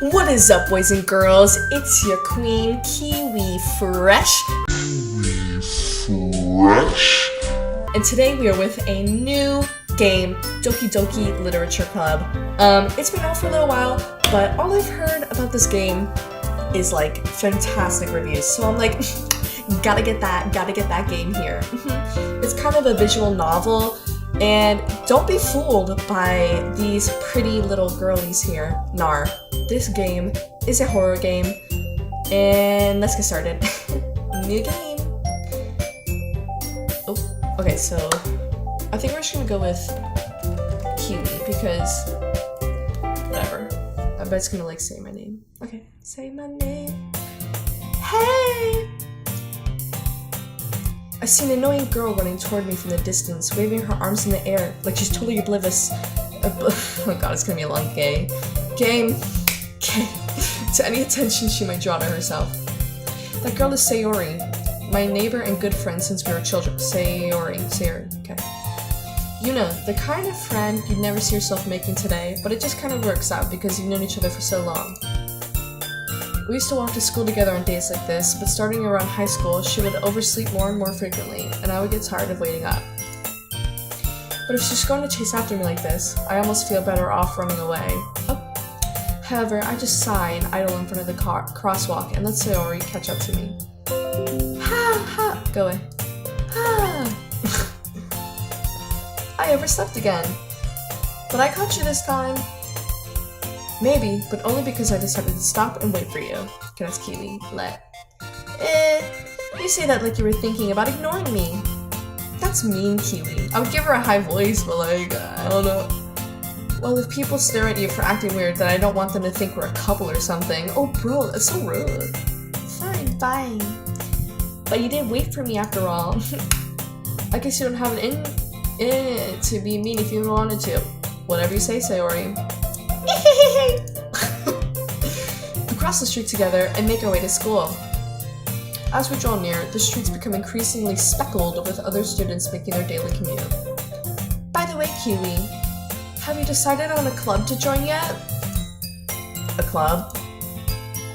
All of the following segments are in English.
What is up, boys and girls? It's your queen, Kiwi Fresh. Kiwi Fresh. And today we are with a new game, Doki Doki Literature Club. It's been out for a little while, but all I've heard about this game is like fantastic reviews. So I'm like, gotta get that game here. It's kind of a visual novel, and don't be fooled by these pretty little girlies here. Nar. This game is a horror game, and let's get started. New game. Oh, okay, so I think we're just gonna go with Kiwi because whatever. I bet it's gonna like say my name. Okay, say my name. Hey! I see an annoying girl running toward me from the distance, waving her arms in the air like she's totally oblivious. Oh god, it's gonna be a long game. To any attention she might draw to herself. That girl is Sayori, my neighbor and good friend since we were children. Sayori, okay. You know, the kind of friend you'd never see yourself making today, but it just kind of works out because you've known each other for so long. We used to walk to school together on days like this, but starting around high school, she would oversleep more and more frequently, and I would get tired of waiting up. But if she's going to chase after me like this, I almost feel better off running away. Oh. However, I just sigh and idle in front of the crosswalk and let Sayori catch up to me. Ha ha! Go away. Ha! I overslept again. But I caught you this time. Maybe, but only because I decided to stop and wait for you. Okay, that's Kiwi. You say that like you were thinking about ignoring me. That's mean, Kiwi. I would give her a high voice, but like, I don't know. Well, if people stare at you for acting weird, then I don't want them to think we're a couple or something. Oh, bro, that's so rude. Fine. But you did wait for me after all. I guess you don't have it in to be mean if you wanted to. Whatever you say, Sayori. We cross the street together and make our way to school. As we draw near, the streets become increasingly speckled with other students making their daily commute. By the way, Kiwi, have you decided on a club to join yet? A club?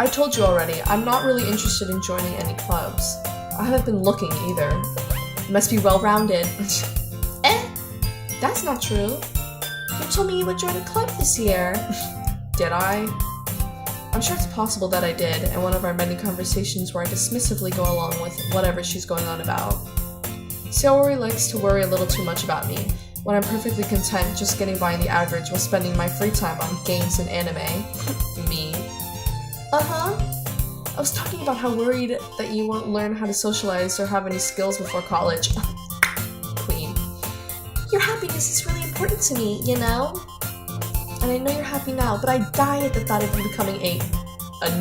I told you already, I'm not really interested in joining any clubs. I haven't been looking either. You must be well-rounded. That's not true. You told me you would join a club this year. Did I? I'm sure it's possible that I did, in one of our many conversations where I dismissively go along with whatever she's going on about. Sayori likes to worry a little too much about me, when I'm perfectly content just getting by the average while spending my free time on games and anime. Me. I was talking about how worried that you won't learn how to socialize or have any skills before college. Queen. Your happiness is really important to me, you know? And I know you're happy now, but I die at the thought of you becoming a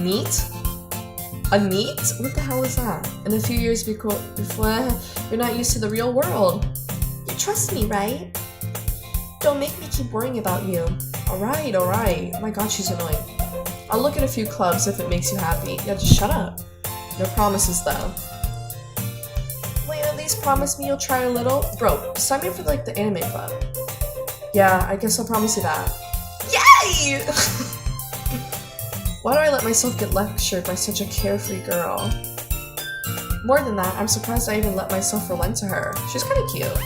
NEET? A NEET? What the hell is that? In a few years before you're not used to the real world. You trust me, right? Don't make me keep worrying about you. Alright. Oh my god, she's annoying. I'll look at a few clubs if it makes you happy. Yeah, just shut up. No promises, though. Will you at least promise me you'll try a little? Bro, sign me up for, like, the anime club. Yeah, I guess I'll promise you that. Yay! Why do I let myself get lectured by such a carefree girl? More than that, I'm surprised I even let myself relent to her. She's kinda cute.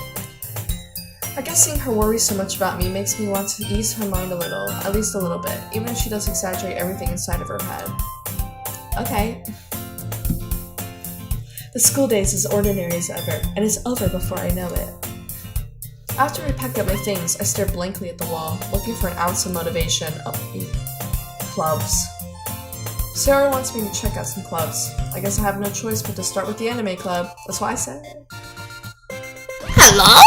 I guess seeing her worry so much about me makes me want to ease her mind a little, at least a little bit, even if she does exaggerate everything inside of her head. Okay. The school day is as ordinary as ever, and it's over before I know it. After I pack up my things, I stare blankly at the wall, looking for an ounce of motivation. Oh, clubs. Sarah wants me to check out some clubs. I guess I have no choice but to start with the anime club. That's what I said. Hello?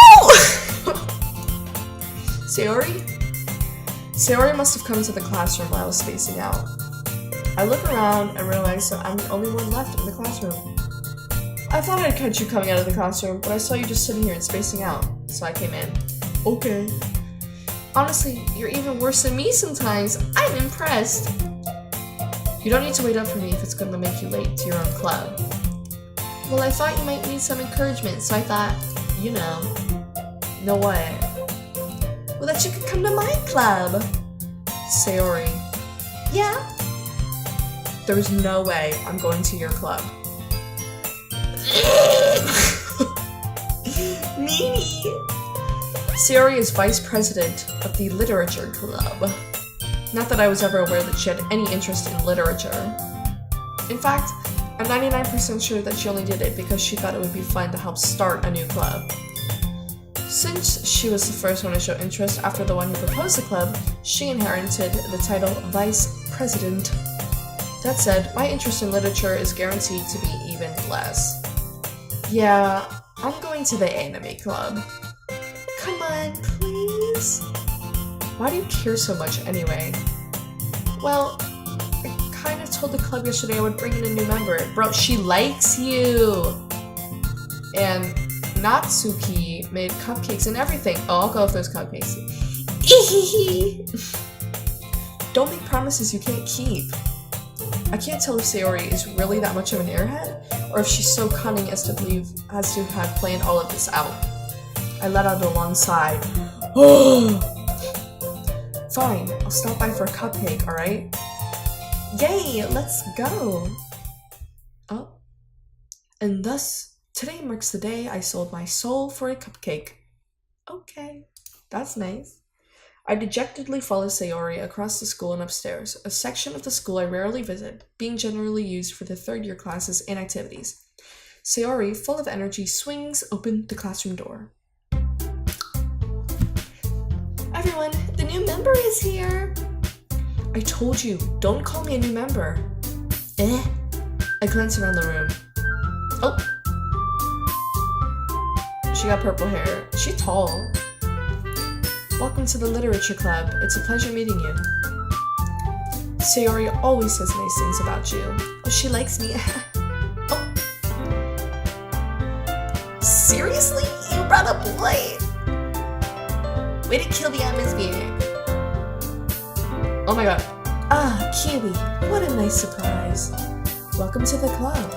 Sayori must have come to the classroom while I was spacing out. I look around and realize that I'm the only one left in the classroom. I thought I'd catch you coming out of the classroom, but I saw you just sitting here and spacing out, so I came in. Okay. Honestly, you're even worse than me sometimes. I'm impressed. You don't need to wait up for me if it's going to make you late to your own club. Well, I thought you might need some encouragement, so I thought, you know. Know what? Well, that you could come to my club. Sayori. Yeah? There's no way I'm going to your club. Mimi! Sayori is vice president of the Literature Club. Not that I was ever aware that she had any interest in literature. In fact, I'm 99% sure that she only did it because she thought it would be fun to help start a new club. Since she was the first one to show interest after the one who proposed the club, she inherited the title Vice President. That said, my interest in literature is guaranteed to be even less. Yeah, I'm going to the anime club. Come on, please? Why do you care so much anyway? Well, I kind of told the club yesterday I would bring in a new member. Bro, she likes you! And Natsuki made cupcakes and everything. Oh, I'll go with those cupcakes. Don't make promises you can't keep. I can't tell if Sayori is really that much of an airhead, or if she's so cunning as to have planned all of this out. I let out a long sigh. Fine, I'll stop by for a cupcake, alright? Yay, let's go! Oh. And thus, today marks the day I sold my soul for a cupcake. Okay, that's nice. I dejectedly follow Sayori across the school and upstairs, a section of the school I rarely visit, being generally used for the third-year classes and activities. Sayori, full of energy, swings open the classroom door. Everyone, the new member is here! I told you, don't call me a new member. I glance around the room. Oh! She got purple hair. She's tall. Welcome to the Literature Club. It's a pleasure meeting you. Sayori always says nice things about you. Oh, she likes me. Oh. Seriously? You brought a boy? Way to kill the atmosphere. Oh my god. Ah, Kiwi. What a nice surprise. Welcome to the club.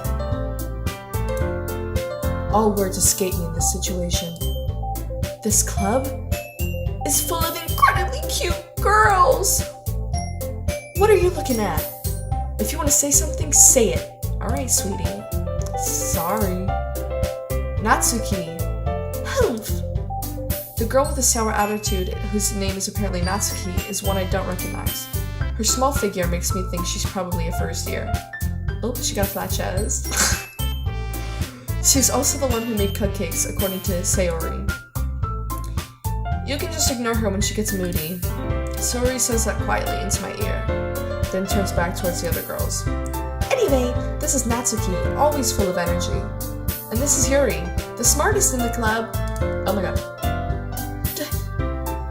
All words escape me in this situation. This club is full of incredibly cute girls! What are you looking at? If you want to say something, say it. Alright, sweetie. Sorry. Natsuki. Humph! The girl with the sour attitude, whose name is apparently Natsuki, is one I don't recognize. Her small figure makes me think she's probably a first year. Oh, she got a flat chest. She's also the one who made cupcakes, according to Sayori. You can just ignore her when she gets moody. Sayori says that quietly into my ear, then turns back towards the other girls. Anyway, this is Natsuki, always full of energy. And this is Yuri, the smartest in the club. Oh my god.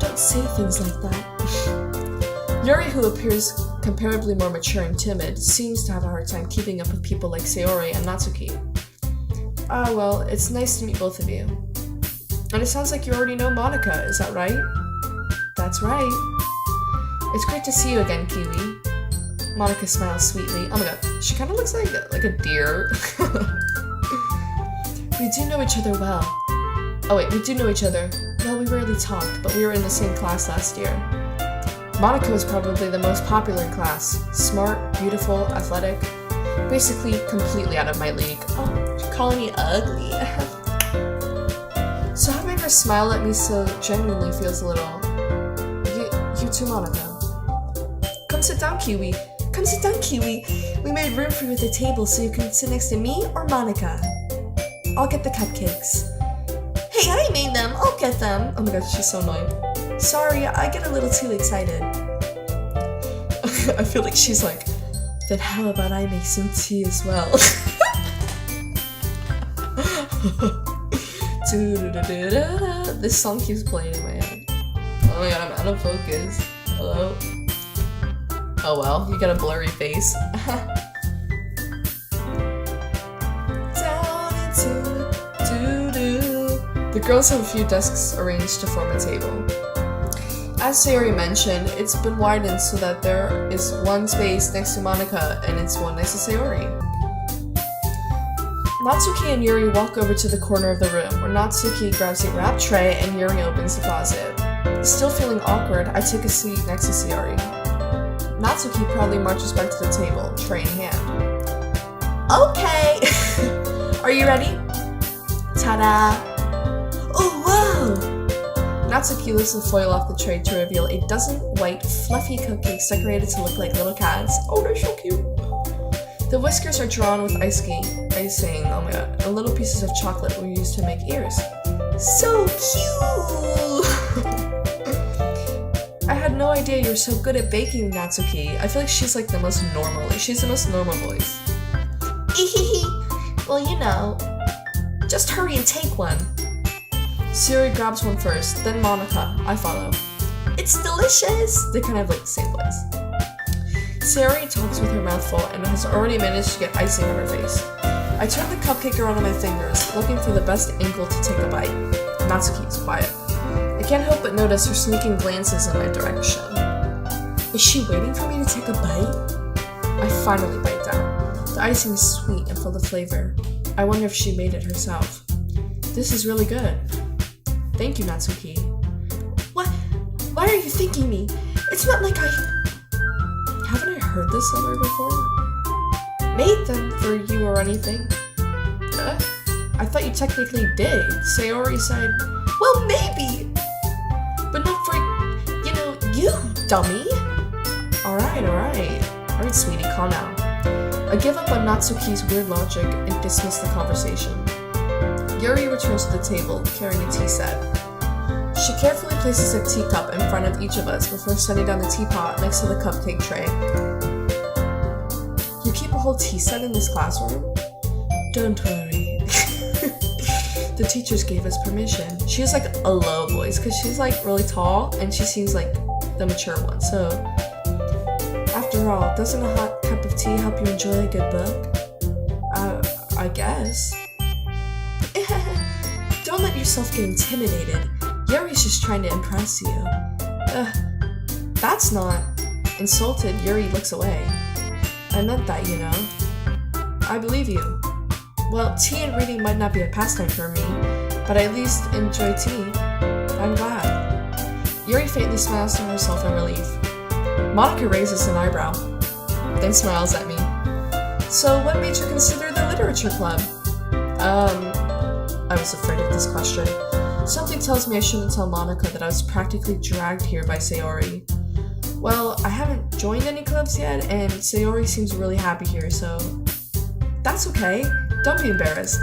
Don't say things like that. Yuri, who appears comparably more mature and timid, seems to have a hard time keeping up with people like Sayori and Natsuki. Ah, well, it's nice to meet both of you. And it sounds like you already know Monica, is that right? That's right. It's great to see you again, Kiwi. Monica smiles sweetly. Oh my god, she kind of looks like a deer. We do know each other well. Oh wait, we do know each other. Well, we rarely talked, but we were in the same class last year. Monica was probably the most popular in class. Smart, beautiful, athletic. Basically, completely out of my league. Oh, you're calling me ugly. So having her smile at me so genuinely feels a little... You too, Monica. Come sit down, Kiwi. Come sit down, Kiwi. We made room for you at the table so you can sit next to me or Monica. I'll get the cupcakes. Hey, I made them. I'll get them. Oh my god, she's so annoying. Sorry, I get a little too excited. I feel like she's like, then how about I make some tea as well? This song keeps playing in my head. Oh my god, I'm out of focus. Hello? Oh well, you got a blurry face. The girls have a few desks arranged to form a table. As Sayori mentioned, it's been widened so that there is one space next to Monica and it's one next to Sayori. Natsuki and Yuri walk over to the corner of the room, where Natsuki grabs a wrapped tray and Yuri opens the closet. Still feeling awkward, I take a seat next to Sayori. Natsuki proudly marches back to the table, tray in hand. Okay! Are you ready? Ta-da! Oh, wow! Natsuki lifts the foil off the tray to reveal a dozen white, fluffy cupcakes decorated to look like little cats. Oh, they're so cute! The whiskers are drawn with icing, oh my god, and little pieces of chocolate were used to make ears. So cute! I had no idea you were so good at baking, Natsuki. I feel like she's like the most normal voice. Well, you know, just hurry and take one. Sayori grabs one first, then Monica. I follow. It's delicious! They kind of like the same voice. Sayori talks with her mouth full and has already managed to get icing on her face. I turn the cupcake around on my fingers, looking for the best angle to take a bite. Natsuki is quiet. I can't help but notice her sneaking glances in my direction. Is she waiting for me to take a bite? I finally bite down. The icing is sweet and full of flavor. I wonder if she made it herself. This is really good. Thank you, Natsuki. What? Why are you thanking me? It's not like I... Haven't I heard this somewhere before? Made them for you or anything? I thought you technically did. Sayori said, well, maybe. But not for, you, dummy. Alright, sweetie, calm down. I give up on Natsuki's weird logic and dismiss the conversation. Yuri returns to the table, carrying a tea set. She carefully places a teacup in front of each of us before setting down the teapot next to the cupcake tray. You keep a whole tea set in this classroom? Don't worry. The teachers gave us permission. She has like a low voice because she's like really tall and she seems like the mature one. So, after all, doesn't a hot cup of tea help you enjoy a good book? I guess. Don't let yourself get intimidated. Yuri's just trying to impress you. That's not. Insulted, Yuri looks away. I meant that, you know. I believe you. Well, tea and reading might not be a pastime for me, but I at least enjoy tea. I'm glad. Yuri faintly smiles to herself in relief. Monica raises an eyebrow, then smiles at me. So what made you consider the literature club? I was afraid of this question. Something tells me I shouldn't tell Monica that I was practically dragged here by Sayori. Well, I haven't joined any clubs yet, and Sayori seems really happy here, so... That's okay. Don't be embarrassed.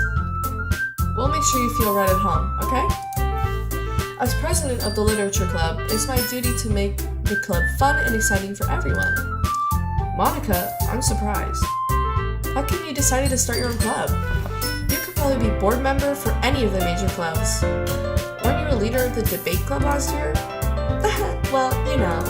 We'll make sure you feel right at home, okay? As president of the literature club, it's my duty to make the club fun and exciting for everyone. Monica, I'm surprised. How come you decided to start your own club? You could probably be board member for any of the major clubs. Weren't you a leader of the debate club last year? Well, you know.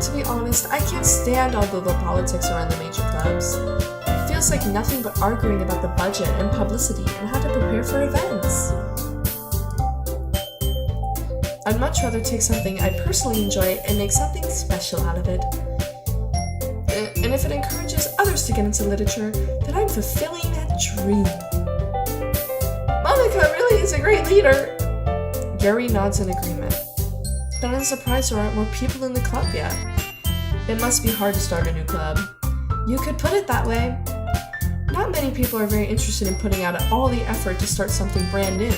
To be honest, I can't stand all the politics around the major clubs. It feels like nothing but arguing about the budget and publicity and how to prepare for events. I'd much rather take something I personally enjoy and make something special out of it. And if it encourages others to get into literature, then I'm fulfilling that dream. Monica really is a great leader. Yuri nods in agreement. But I'm surprised there aren't more people in the club yet. It must be hard to start a new club. You could put it that way. Not many people are very interested in putting out all the effort to start something brand new,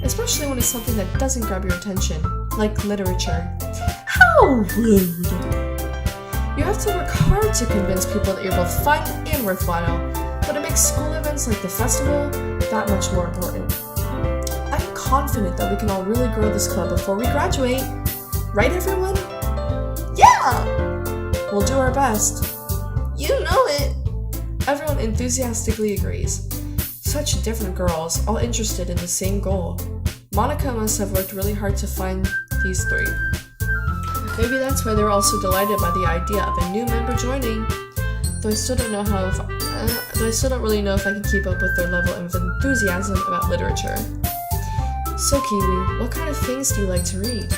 especially when it's something that doesn't grab your attention, like literature. How rude! You have to work hard to convince people that you're both fun and worthwhile, but it makes school events like the festival that much more important. I'm confident that we can all really grow this club before we graduate. Right, everyone? Yeah! We'll do our best. You know it! Everyone enthusiastically agrees. Such different girls, all interested in the same goal. Monica must have worked really hard to find these three. Maybe that's why they're all so delighted by the idea of a new member joining. Though I still don't really know if I can keep up with their level of enthusiasm about literature. So Kiwi, what kind of things do you like to read?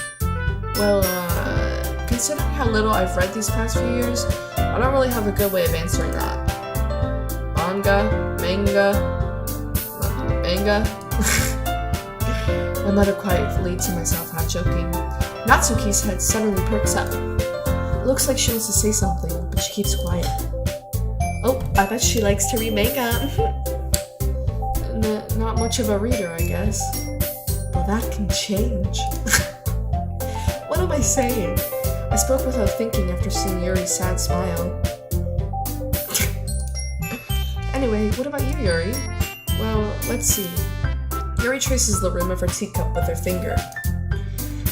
Well, considering how little I've read these past few years, I don't really have a good way of answering that. Manga. I muttered quietly to myself, half joking. Natsuki's head suddenly perks up. Looks like she wants to say something. She keeps quiet. Oh, I bet she likes to read manga. Not much of a reader, I guess. Well, that can change. What am I saying? I spoke without thinking after seeing Yuri's sad smile. Anyway, what about you, Yuri? Well, let's see. Yuri traces the rim of her teacup with her finger.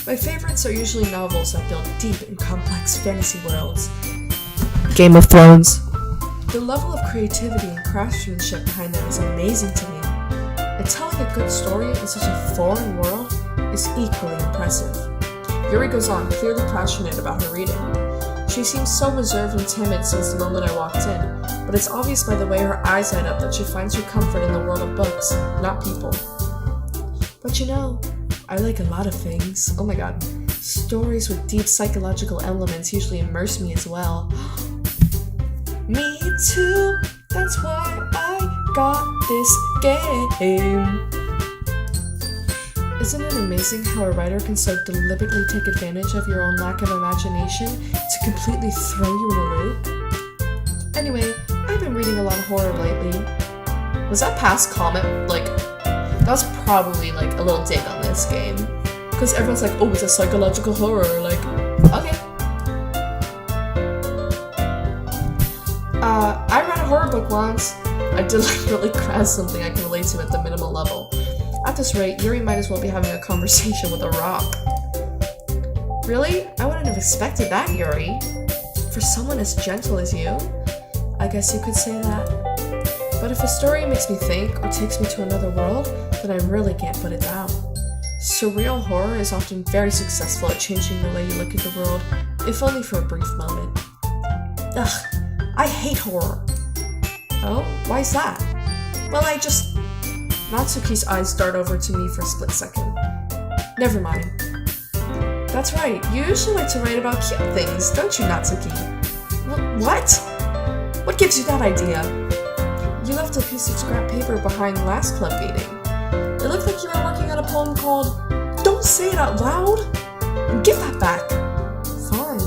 My favorites are usually novels that build deep and complex fantasy worlds. Game of Thrones. The level of creativity and craftsmanship behind them is amazing to me. And telling a good story in such a foreign world is equally impressive. Yuri goes on, clearly passionate about her reading. She seems so reserved and timid since the moment I walked in, but it's obvious by the way her eyes light up that she finds her comfort in the world of books, not people. But you know, I like a lot of things. Oh my god. Stories with deep psychological elements usually immerse me as well. Me too, that's why I got this game. Isn't it amazing how a writer can so deliberately take advantage of your own lack of imagination to completely throw you in a loop? Anyway, I've been reading a lot of horror lately. Was that past comment, that was probably, a little dig on this game. Because everyone's like, oh, it's a psychological horror, okay. I read a horror book once. I deliberately craft something I can relate to at the minimal level. At this rate, Yuri might as well be having a conversation with a rock. Really? I wouldn't have expected that, Yuri. For someone as gentle as you? I guess you could say that. But if a story makes me think or takes me to another world, then I really can't put it down. Surreal horror is often very successful at changing the way you look at the world, if only for a brief moment. Ugh, I hate horror. Oh, why's that? Well, Natsuki's eyes dart over to me for a split second. Never mind. That's right, you usually like to write about cute things, don't you, Natsuki? What? What gives you that idea? You left a piece of scrap paper behind last club meeting. It looked like you were working on a poem called Don't Say It Out Loud! Give that back! Fine.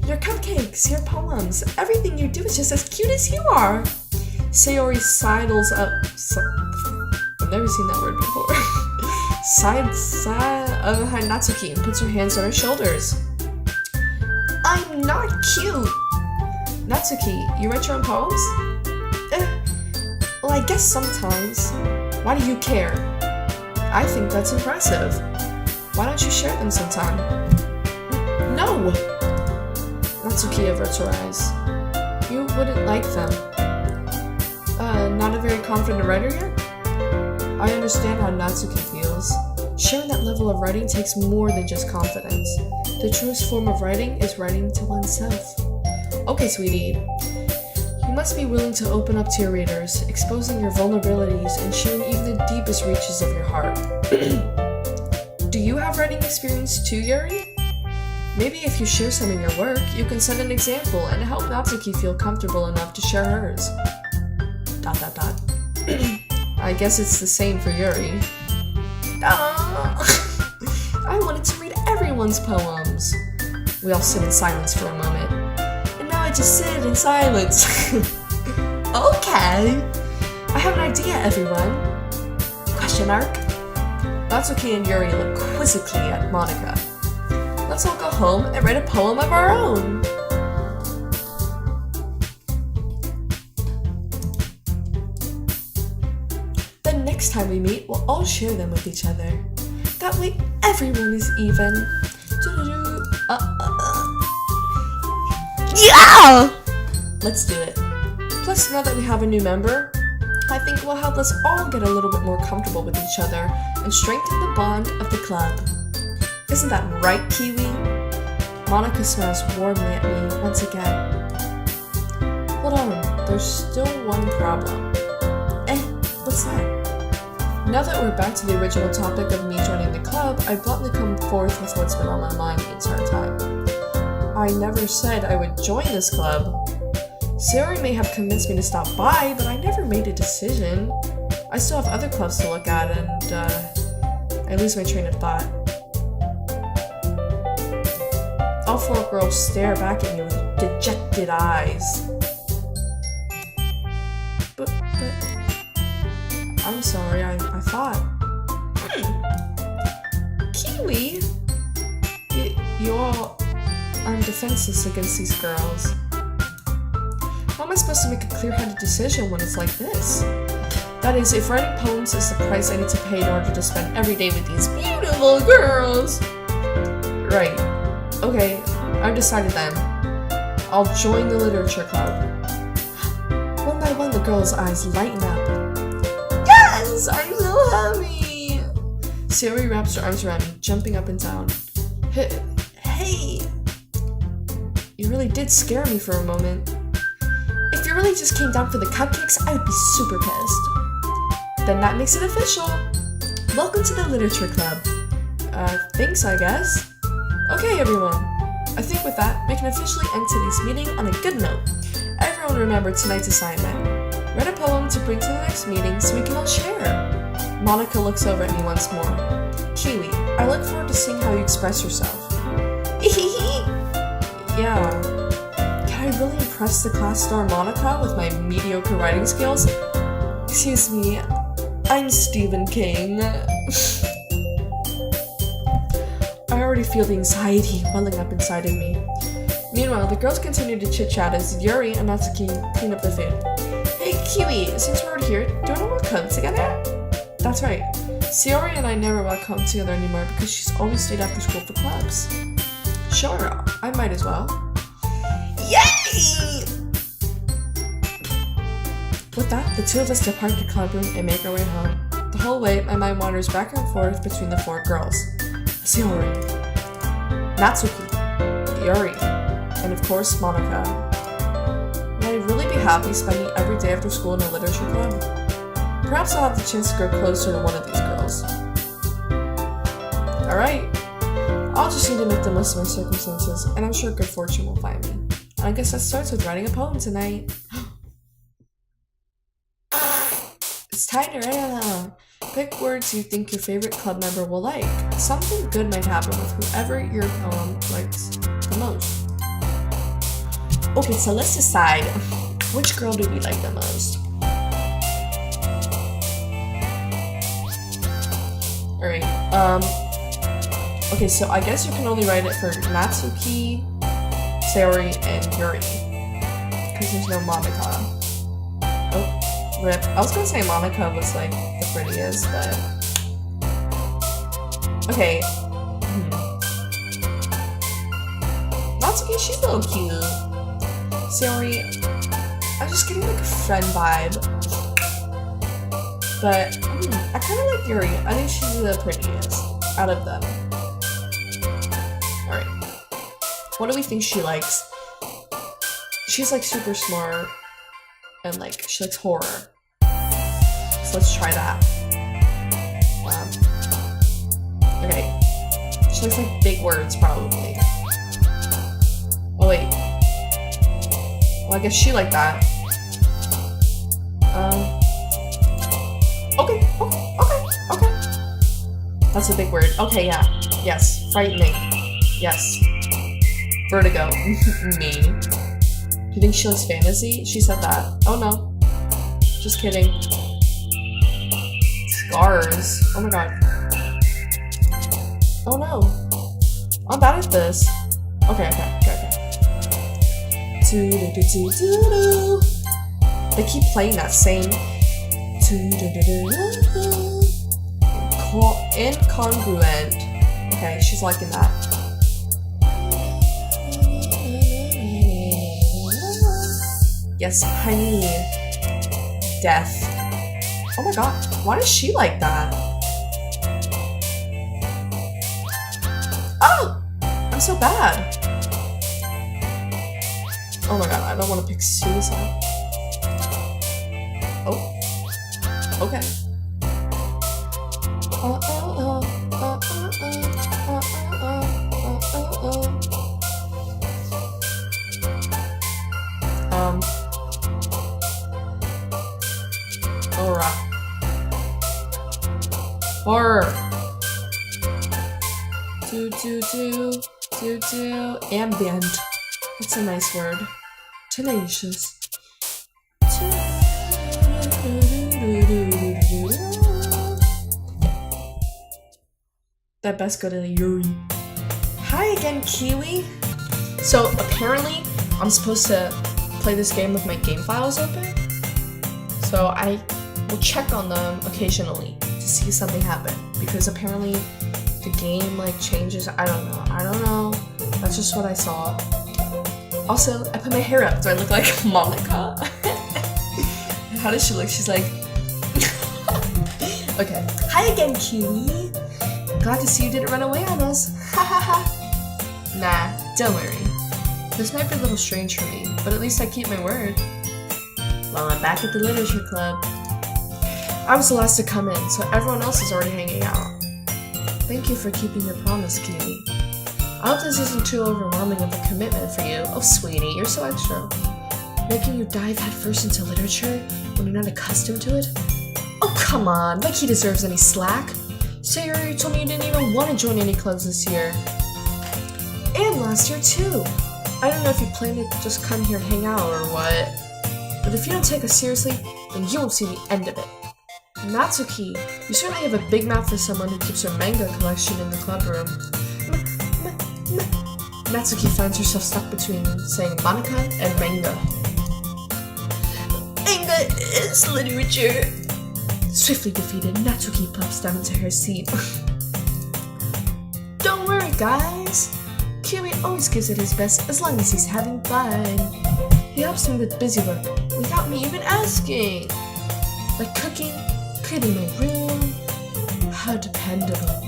Your cupcakes, your poems, everything you do is just as cute as you are! Sayori sidles up... I've never seen that word before. Sides behind Natsuki and puts her hands on her shoulders. I'm not cute! Natsuki, you write your own poems? Well, I guess sometimes. Why do you care? I think that's impressive. Why don't you share them sometime? No! Natsuki averts her eyes. You wouldn't like them. Not a very confident writer yet? I understand how Natsuki feels. Sharing that level of writing takes more than just confidence. The truest form of writing is writing to oneself. Okay, sweetie. You must be willing to open up to your readers, exposing your vulnerabilities and sharing even the deepest reaches of your heart. Do you have writing experience too, Yuri? Maybe if you share some in your work, you can set an example and help Natsuki feel comfortable enough to share hers. ... I guess it's the same for Yuri. I wanted to read everyone's poems. We all sit in silence for a moment. And now I just sit in silence. Okay. I have an idea, everyone. Question mark? Natsuki and Yuri look quizzically at Monica. Let's all go home and write a poem of our own. The next time we meet, we'll all share them with each other. That way, everyone is even. Yeah! Let's do it. Plus, now that we have a new member, I think it will help us all get a little bit more comfortable with each other and strengthen the bond of the club. Isn't that right, Kiwi? Monica smiles warmly at me once again. Hold on, there's still one problem. What's that? Now that we're back to the original topic of me joining the club, I bluntly come forth with what's been on my mind the entire time. I never said I would join this club. Sayori may have convinced me to stop by, but I never made a decision. I still have other clubs to look at, and I lose my train of thought. All 4 girls stare back at me with dejected eyes. But I'm sorry, I thought. Kiwi? You all... I'm defenseless against these girls. How am I supposed to make a clear-headed decision when it's like this? That is, if writing poems is the price I need to pay in order to spend every day with these beautiful girls. Right. Okay, I've decided then. I'll join the literature club. One by one, the girls' eyes lighten up. Yes! I'm so happy! Sayori wraps her arms around me, jumping up and down. Hey! You really did scare me for a moment. If you really just came down for the cupcakes, I would be super pissed. Then that makes it official. Welcome to the literature club. Thanks, I guess. Okay, everyone. I think with that, we can officially end today's meeting on a good note. Everyone remember tonight's assignment. Write a poem to bring to the next meeting so we can all share. Monica looks over at me once more. Kiwi, I look forward to seeing how you express yourself. Yeah. Can I really impress the class star Monica with my mediocre writing skills? Excuse me, I'm Stephen King. I already feel the anxiety welling up inside of me. Meanwhile, the girls continue to chit-chat as Yuri and Natsuki clean up the food. Hey Kiwi, since we're here, do you want to walk home together? That's right. Sayori and I never walk home together anymore because she's always stayed after school for clubs. Sure, I might as well. Yay! With that, the 2 of us depart the club room and make our way home. The whole way, my mind wanders back and forth between the 4 girls. Sayori, Natsuki, Yuri, and of course, Monica. Would I really be happy spending every day after school in a literature club? Perhaps I'll have the chance to grow closer to one of these girls. Alright, I'll just need to make the most of my circumstances, and I'm sure good fortune will find me. And I guess that starts with writing a poem tonight. It's time to write a Pick words you think your favorite club member will like. Something good might happen with whoever your poem likes the most. Okay, so let's decide which girl do we like the most. Alright, okay, so I guess you can only write it for Natsuki, Sayori, and Yuri. Because there's no Monica. Oh, rip. I was gonna say Monica was like the prettiest, but... Okay. Natsuki, she's a little cute. Sayori, I'm just getting like a friend vibe. But, I kind of like Yuri. I think she's the prettiest out of them. Alright. What do we think she likes? She's like super smart. And like, she likes horror. So let's try that. Okay. She likes like big words, probably. Oh wait. Well, I guess she liked that. Okay. That's a big word. Okay, yeah. Yes. Frightening. Yes. Vertigo. Me. Do you think she likes fantasy? She said that. Oh no. Just kidding. Scars. Oh my god. Oh no. I'm bad at this. Okay. They keep playing that same incongruent. Okay, she's liking that. Yes, honey. Death. Oh my god, why does she like that? Oh! I'm so bad. Oh my god, I don't want to pick suicide. Oh. Okay. Alright. Horror. ambient. That's a nice word. Tenacious. That best go to Yuri. Hi again, Kiwi. So apparently, I'm supposed to play this game with my game files open. So I will check on them occasionally to see if something happened, because apparently the game like changes. I don't know. That's just what I saw. Also, I put my hair up. Do I look like Monica? How does she look? She's like... Okay. Hi again, Kiwi. Glad to see you didn't run away on us. Nah, don't worry. This might be a little strange for me, but at least I keep my word. Well, I'm back at the Literature Club. I was the last to come in, so everyone else is already hanging out. Thank you for keeping your promise, Kiwi. I hope this isn't too overwhelming of a commitment for you. Oh, sweetie, you're so extra. Making you dive headfirst into literature when you're not accustomed to it? Oh, come on, like he deserves any slack. Sayori, you told me you didn't even want to join any clubs this year. And last year, too. I don't know if you plan to just come here and hang out or what, but if you don't take us seriously, then you won't see the end of it. Natsuki, you certainly have a big mouth for someone who keeps her manga collection in the club room. Natsuki finds herself stuck between saying Monica and manga. Manga is literature. Swiftly defeated, Natsuki plops down into her seat. Don't worry, guys. Kiwi always gives it his best as long as he's having fun. He helps me with busy work without me even asking. Like cooking, cleaning my room. How dependable.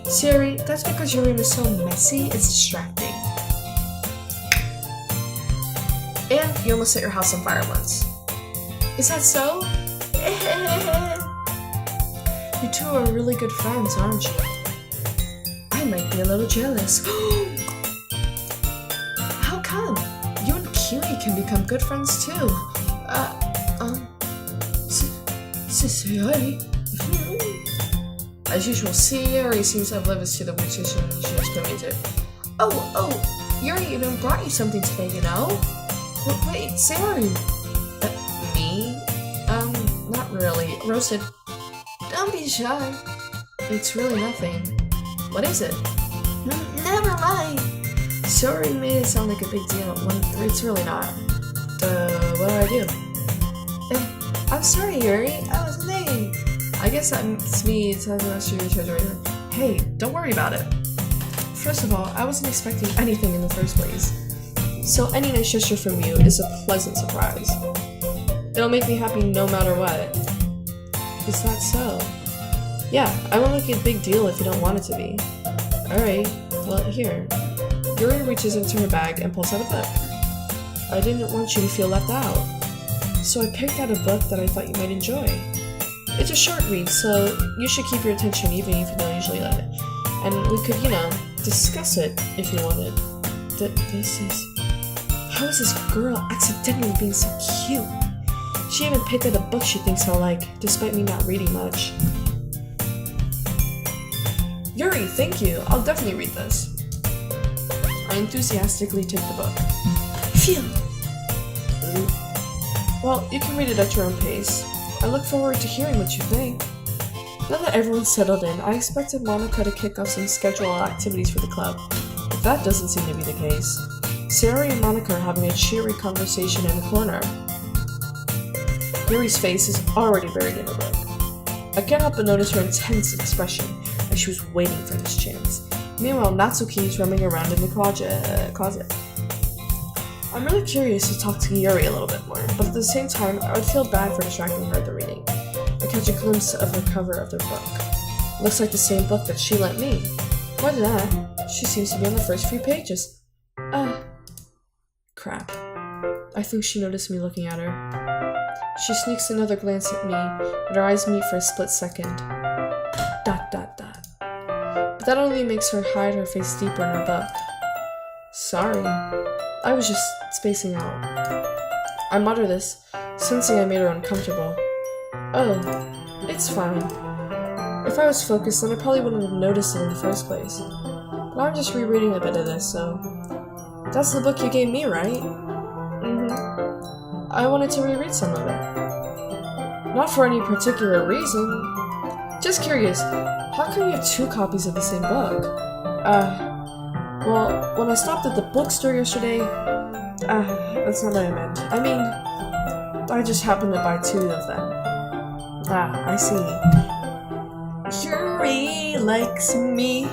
Siri, that's because your room is so messy, it's distracting. And you almost set your house on fire once. Is that so? You two are really good friends, aren't you? I might be a little jealous. How come? You and Kiwi can become good friends too. Sayori. As usual, Sayori seems oblivious to the weird situation she has put me into. Oh, Yuri even brought you something today, you know? Wait, Sayori. Me? Not really. Roasted. Don't be shy. It's really nothing. What is it? Never mind. Sorry made it sound like a big deal when it's really not. What do I do? I'm sorry, Yuri. I was late. I guess that's me telling the rest of your treasure. Hey, don't worry about it. First of all, I wasn't expecting anything in the first place. So any nice gesture from you is a pleasant surprise. It'll make me happy no matter what. Is that so? Yeah, I won't make it a big deal if you don't want it to be. Alright, well, here. Yuri reaches into her bag and pulls out a book. I didn't want you to feel left out, so I picked out a book that I thought you might enjoy. It's a short read, so you should keep your attention even if you don't usually let it. And we could, discuss it if you wanted. How is this girl accidentally being so cute? She even picked out a book she thinks I'll like, despite me not reading much. Yuri, thank you. I'll definitely read this. I enthusiastically take the book. Phew! Well, you can read it at your own pace. I look forward to hearing what you think. Now that everyone's settled in, I expected Monica to kick off some scheduled activities for the club. But that doesn't seem to be the case. Sayori and Monica are having a cheery conversation in the corner. Yuri's face is already buried in her book. I can't help but notice her intense expression as she was waiting for this chance. Meanwhile, Natsuki is roaming around in the closet. I'm really curious to talk to Yuri a little bit more, but at the same time, I would feel bad for distracting her at the reading. I catch a glimpse of the cover of the book. Looks like the same book that she lent me. More than that, she seems to be on the first few pages. Crap. I think she noticed me looking at her. She sneaks another glance at me, and her eyes meet for a split second. ... But that only makes her hide her face deeper in her book. Sorry. I was just spacing out. I mutter this, sensing I made her uncomfortable. Oh, it's fine. If I was focused, then I probably wouldn't have noticed it in the first place. But I'm just rereading a bit of this, so That's the book you gave me, right? I wanted to reread some of it. Not for any particular reason. Just curious, how come you have 2 copies of the same book? Well, when I stopped at the bookstore yesterday... that's not what I meant. I mean, I just happened to buy 2 of them. I see. Yuri likes me.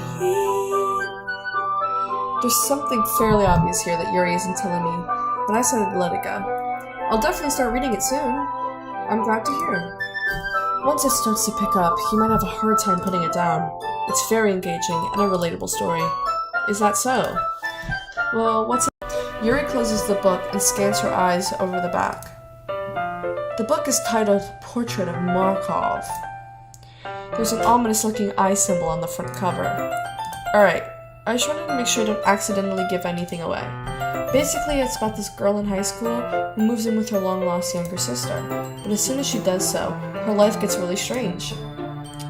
There's something fairly obvious here that Yuri isn't telling me, but I decided to let it go. I'll definitely start reading it soon. I'm glad to hear. Once it starts to pick up, you might have a hard time putting it down. It's very engaging and a relatable story. Is that so? Well, what's it? Yuri closes the book and scans her eyes over the back. The book is titled Portrait of Markov. There's an ominous-looking eye symbol on the front cover. Alright, I just wanted to make sure I don't accidentally give anything away. Basically, it's about this girl in high school who moves in with her long-lost younger sister, but as soon as she does so, her life gets really strange.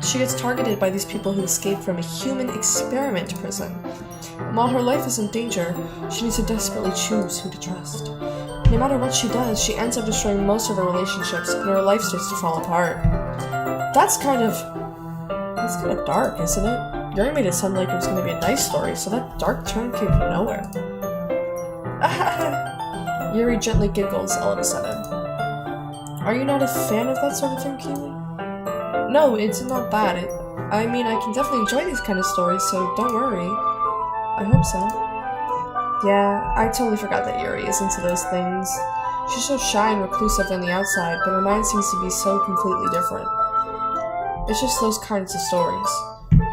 She gets targeted by these people who escaped from a human experiment prison. And while her life is in danger, she needs to desperately choose who to trust. No matter what she does, she ends up destroying most of her relationships, and her life starts to fall apart. That's kind of dark, isn't it? Yuri made it sound like it was going to be a nice story, so that dark turn came from nowhere. Yuri gently giggles all of a sudden. Are you not a fan of that sort of thing, Kiwi? No, it's not bad. I mean, I can definitely enjoy these kind of stories, so don't worry. I hope so. Yeah, I totally forgot that Yuri is into those things. She's so shy and reclusive on the outside, but her mind seems to be so completely different. It's just those kinds of stories.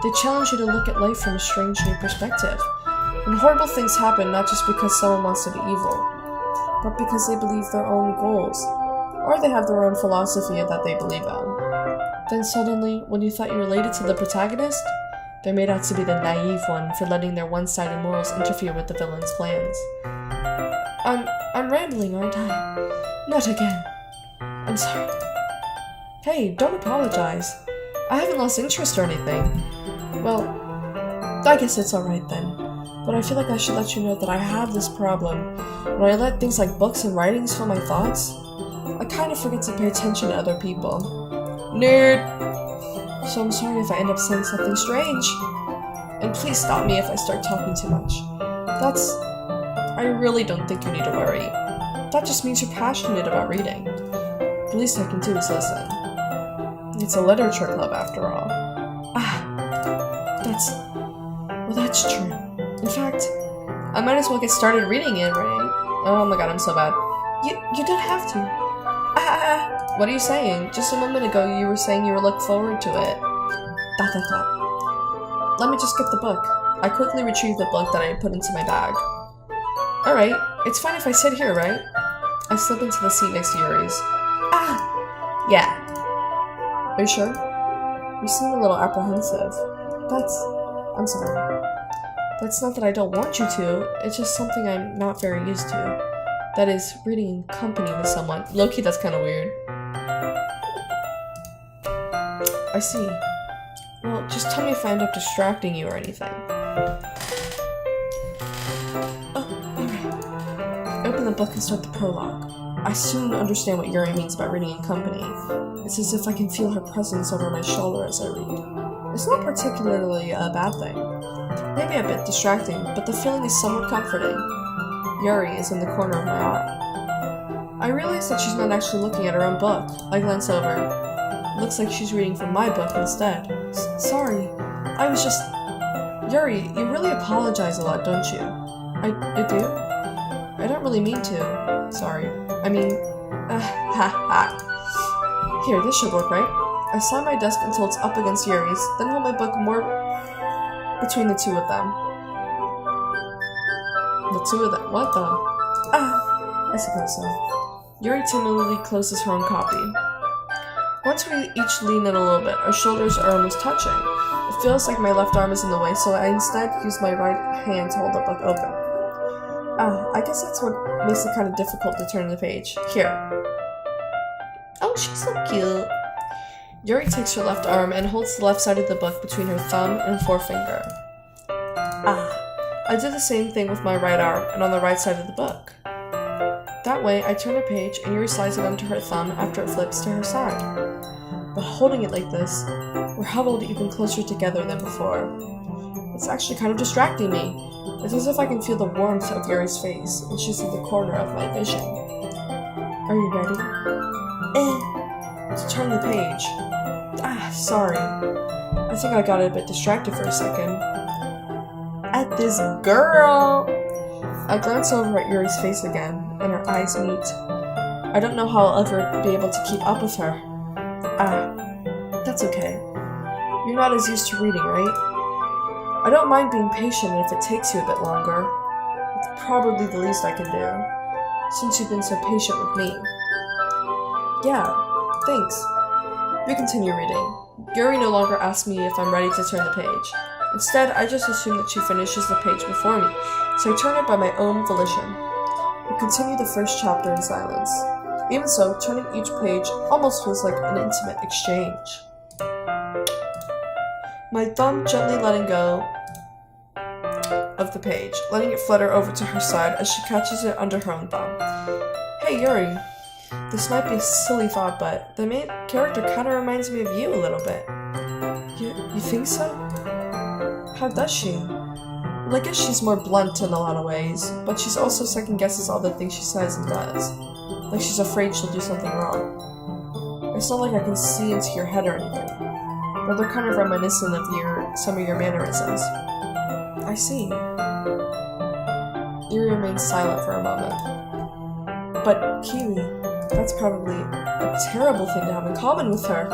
They challenge you to look at life from a strange new perspective. And horrible things happen not just because someone wants to be evil, but because they believe their own goals, or they have their own philosophy that they believe in. Then suddenly, when you thought you related to the protagonist, they're made out to be the naive one for letting their one-sided morals interfere with the villain's plans. I'm rambling, aren't I? Not again. I'm sorry. Hey, don't apologize. I haven't lost interest or anything. Well, I guess it's alright then. But I feel like I should let you know that I have this problem. When I let things like books and writings fill my thoughts, I kind of forget to pay attention to other people. Nerd! So I'm sorry if I end up saying something strange. And please stop me if I start talking too much. I really don't think you need to worry. That just means you're passionate about reading. The least I can do is listen. It's a literature club after all. That's true. In fact, I might as well get started reading it, right? Oh my god, I'm so bad. You don't have to. What are you saying? Just a moment ago you were saying you were looking forward to it. Let me just get the book. I quickly retrieved the book that I had put into my bag. Alright, it's fine if I sit here, right? I slip into the seat next to Yuri's. Yeah. Are you sure? You seem a little apprehensive. I'm sorry. That's not that I don't want you to, it's just something I'm not very used to. That is, reading in company with someone. Low-key, that's kind of weird. I see. Well, just tell me if I end up distracting you or anything. Oh, alright. I open the book and start the prologue. I soon understand what Yuri means by reading in company. It's as if I can feel her presence over my shoulder as I read. It's not particularly a bad thing. Maybe a bit distracting, but the feeling is somewhat comforting. Yuri is in the corner of my eye. I realize that she's not actually looking at her own book. I glance over. It looks like she's reading from my book instead. Sorry. I was just... Yuri, you really apologize a lot, don't you? I do? I don't really mean to. Sorry. I mean... Here, this should work, right? I slam my desk until it's up against Yuri's, then hold my book more between the two of them. The two of them? What the? I suppose so. Yuri timidly closes her own copy. Once we each lean in a little bit, our shoulders are almost touching. It feels like my left arm is in the way, so I instead use my right hand to hold the book open. I guess that's what makes it kind of difficult to turn the page. Here. Oh, she's so cute. Yuri takes her left arm and holds the left side of the book between her thumb and forefinger. I I did the same thing with my right arm and on the right side of the book. That way, I turn a page and Yuri slides it onto her thumb after it flips to her side. But holding it like this, we're huddled even closer together than before. It's actually kind of distracting me. It's as if I can feel the warmth of Yuri's face, and she's in the corner of my vision. Are you ready? To turn the page. Sorry. I think I got a bit distracted for a second. At this girl! I glance over at Yuri's face again, and her eyes meet. I don't know how I'll ever be able to keep up with her. That's okay. You're not as used to reading, right? I don't mind being patient if it takes you a bit longer. It's probably the least I can do, since you've been so patient with me. Yeah, thanks. We continue reading. Yuri no longer asks me if I'm ready to turn the page. Instead, I just assume that she finishes the page before me, so I turn it by my own volition. We continue the first chapter in silence. Even so, turning each page almost feels like an intimate exchange. My thumb gently letting go of the page, letting it flutter over to her side as she catches it under her own thumb. Hey Yuri, this might be a silly thought, but the main character kind of reminds me of you a little bit. You think so? How does she? Well, I guess she's more blunt in a lot of ways, but she's also second guesses all the things she says and does. Like she's afraid she'll do something wrong. It's not like I can see into your head or anything, but they're kind of reminiscent of some of your mannerisms. I see. Yuri remains silent for a moment. But Kiwi, that's probably a terrible thing to have in common with her.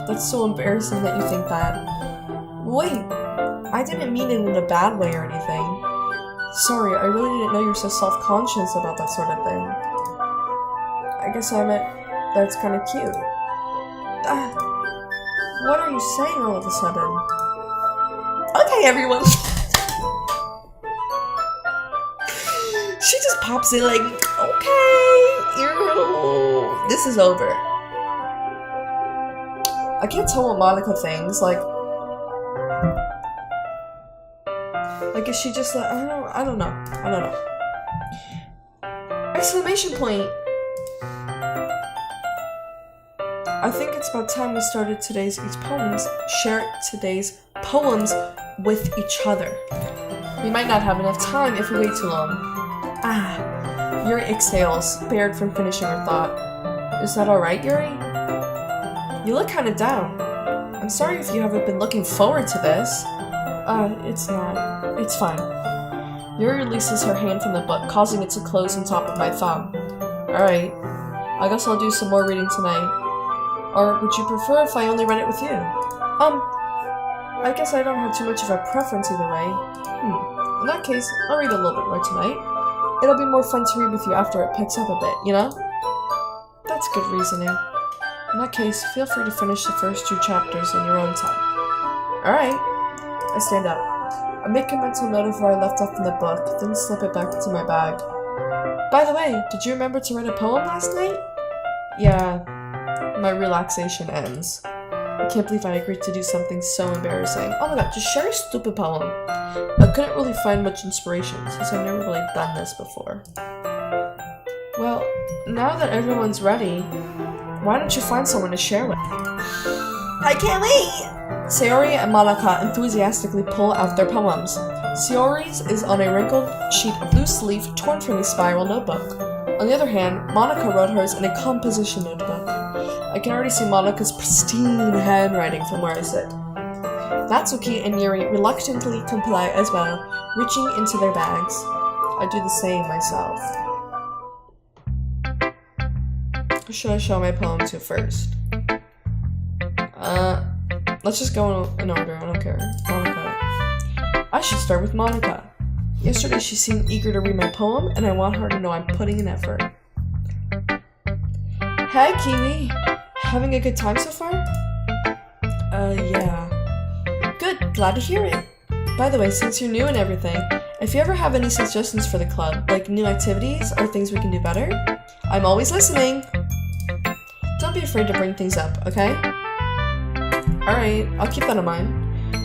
That's so embarrassing that you think that. Wait, I didn't mean it in a bad way or anything. Sorry, I really didn't know you were so self-conscious about that sort of thing. I guess I meant that it's kind of cute. What are you saying all of a sudden? Okay, everyone. She just pops in like, okay, this is over. I can't tell what Monica thinks, like is she just like, I don't know. Exclamation point! I think it's about time we started share today's poems with each other. We might not have enough time if we wait too long. Yuri exhales, spared from finishing her thought. Is that alright, Yuri? You look kinda down. I'm sorry if you haven't been looking forward to this. It's not. It's fine. Yuri releases her hand from the book, causing it to close on top of my thumb. Alright. I guess I'll do some more reading tonight. Or would you prefer if I only read it with you? I guess I don't have too much of a preference either way. In that case, I'll read a little bit more tonight. It'll be more fun to read with you after it picks up a bit, you know? That's good reasoning. In that case, feel free to finish the first 2 chapters on your own time. Alright. I stand up. I make a mental note of where I left off in the book, then slip it back into my bag. By the way, did you remember to write a poem last night? Yeah. My relaxation ends. I can't believe I agreed to do something so embarrassing. Oh my god, just share a stupid poem. I couldn't really find much inspiration, since I've never really done this before. Well, now that everyone's ready, why don't you find someone to share with? I can't wait! Sayori and Monica enthusiastically pull out their poems. Sayori's is on a wrinkled sheet of loose leaf torn from a spiral notebook. On the other hand, Monica wrote hers in a composition notebook. I can already see Monica's pristine handwriting from where I sit. Natsuki and Yuri reluctantly comply as well, reaching into their bags. I do the same myself. Who should I show my poem to first? Let's just go in order, I don't care. Monica. I should start with Monica. Yesterday she seemed eager to read my poem, and I want her to know I'm putting in effort. Hey, Kiwi! Having a good time so far? Yeah. Good, glad to hear it. By the way, since you're new and everything, if you ever have any suggestions for the club, like new activities or things we can do better, I'm always listening! Don't be afraid to bring things up, okay? Alright, I'll keep that in mind.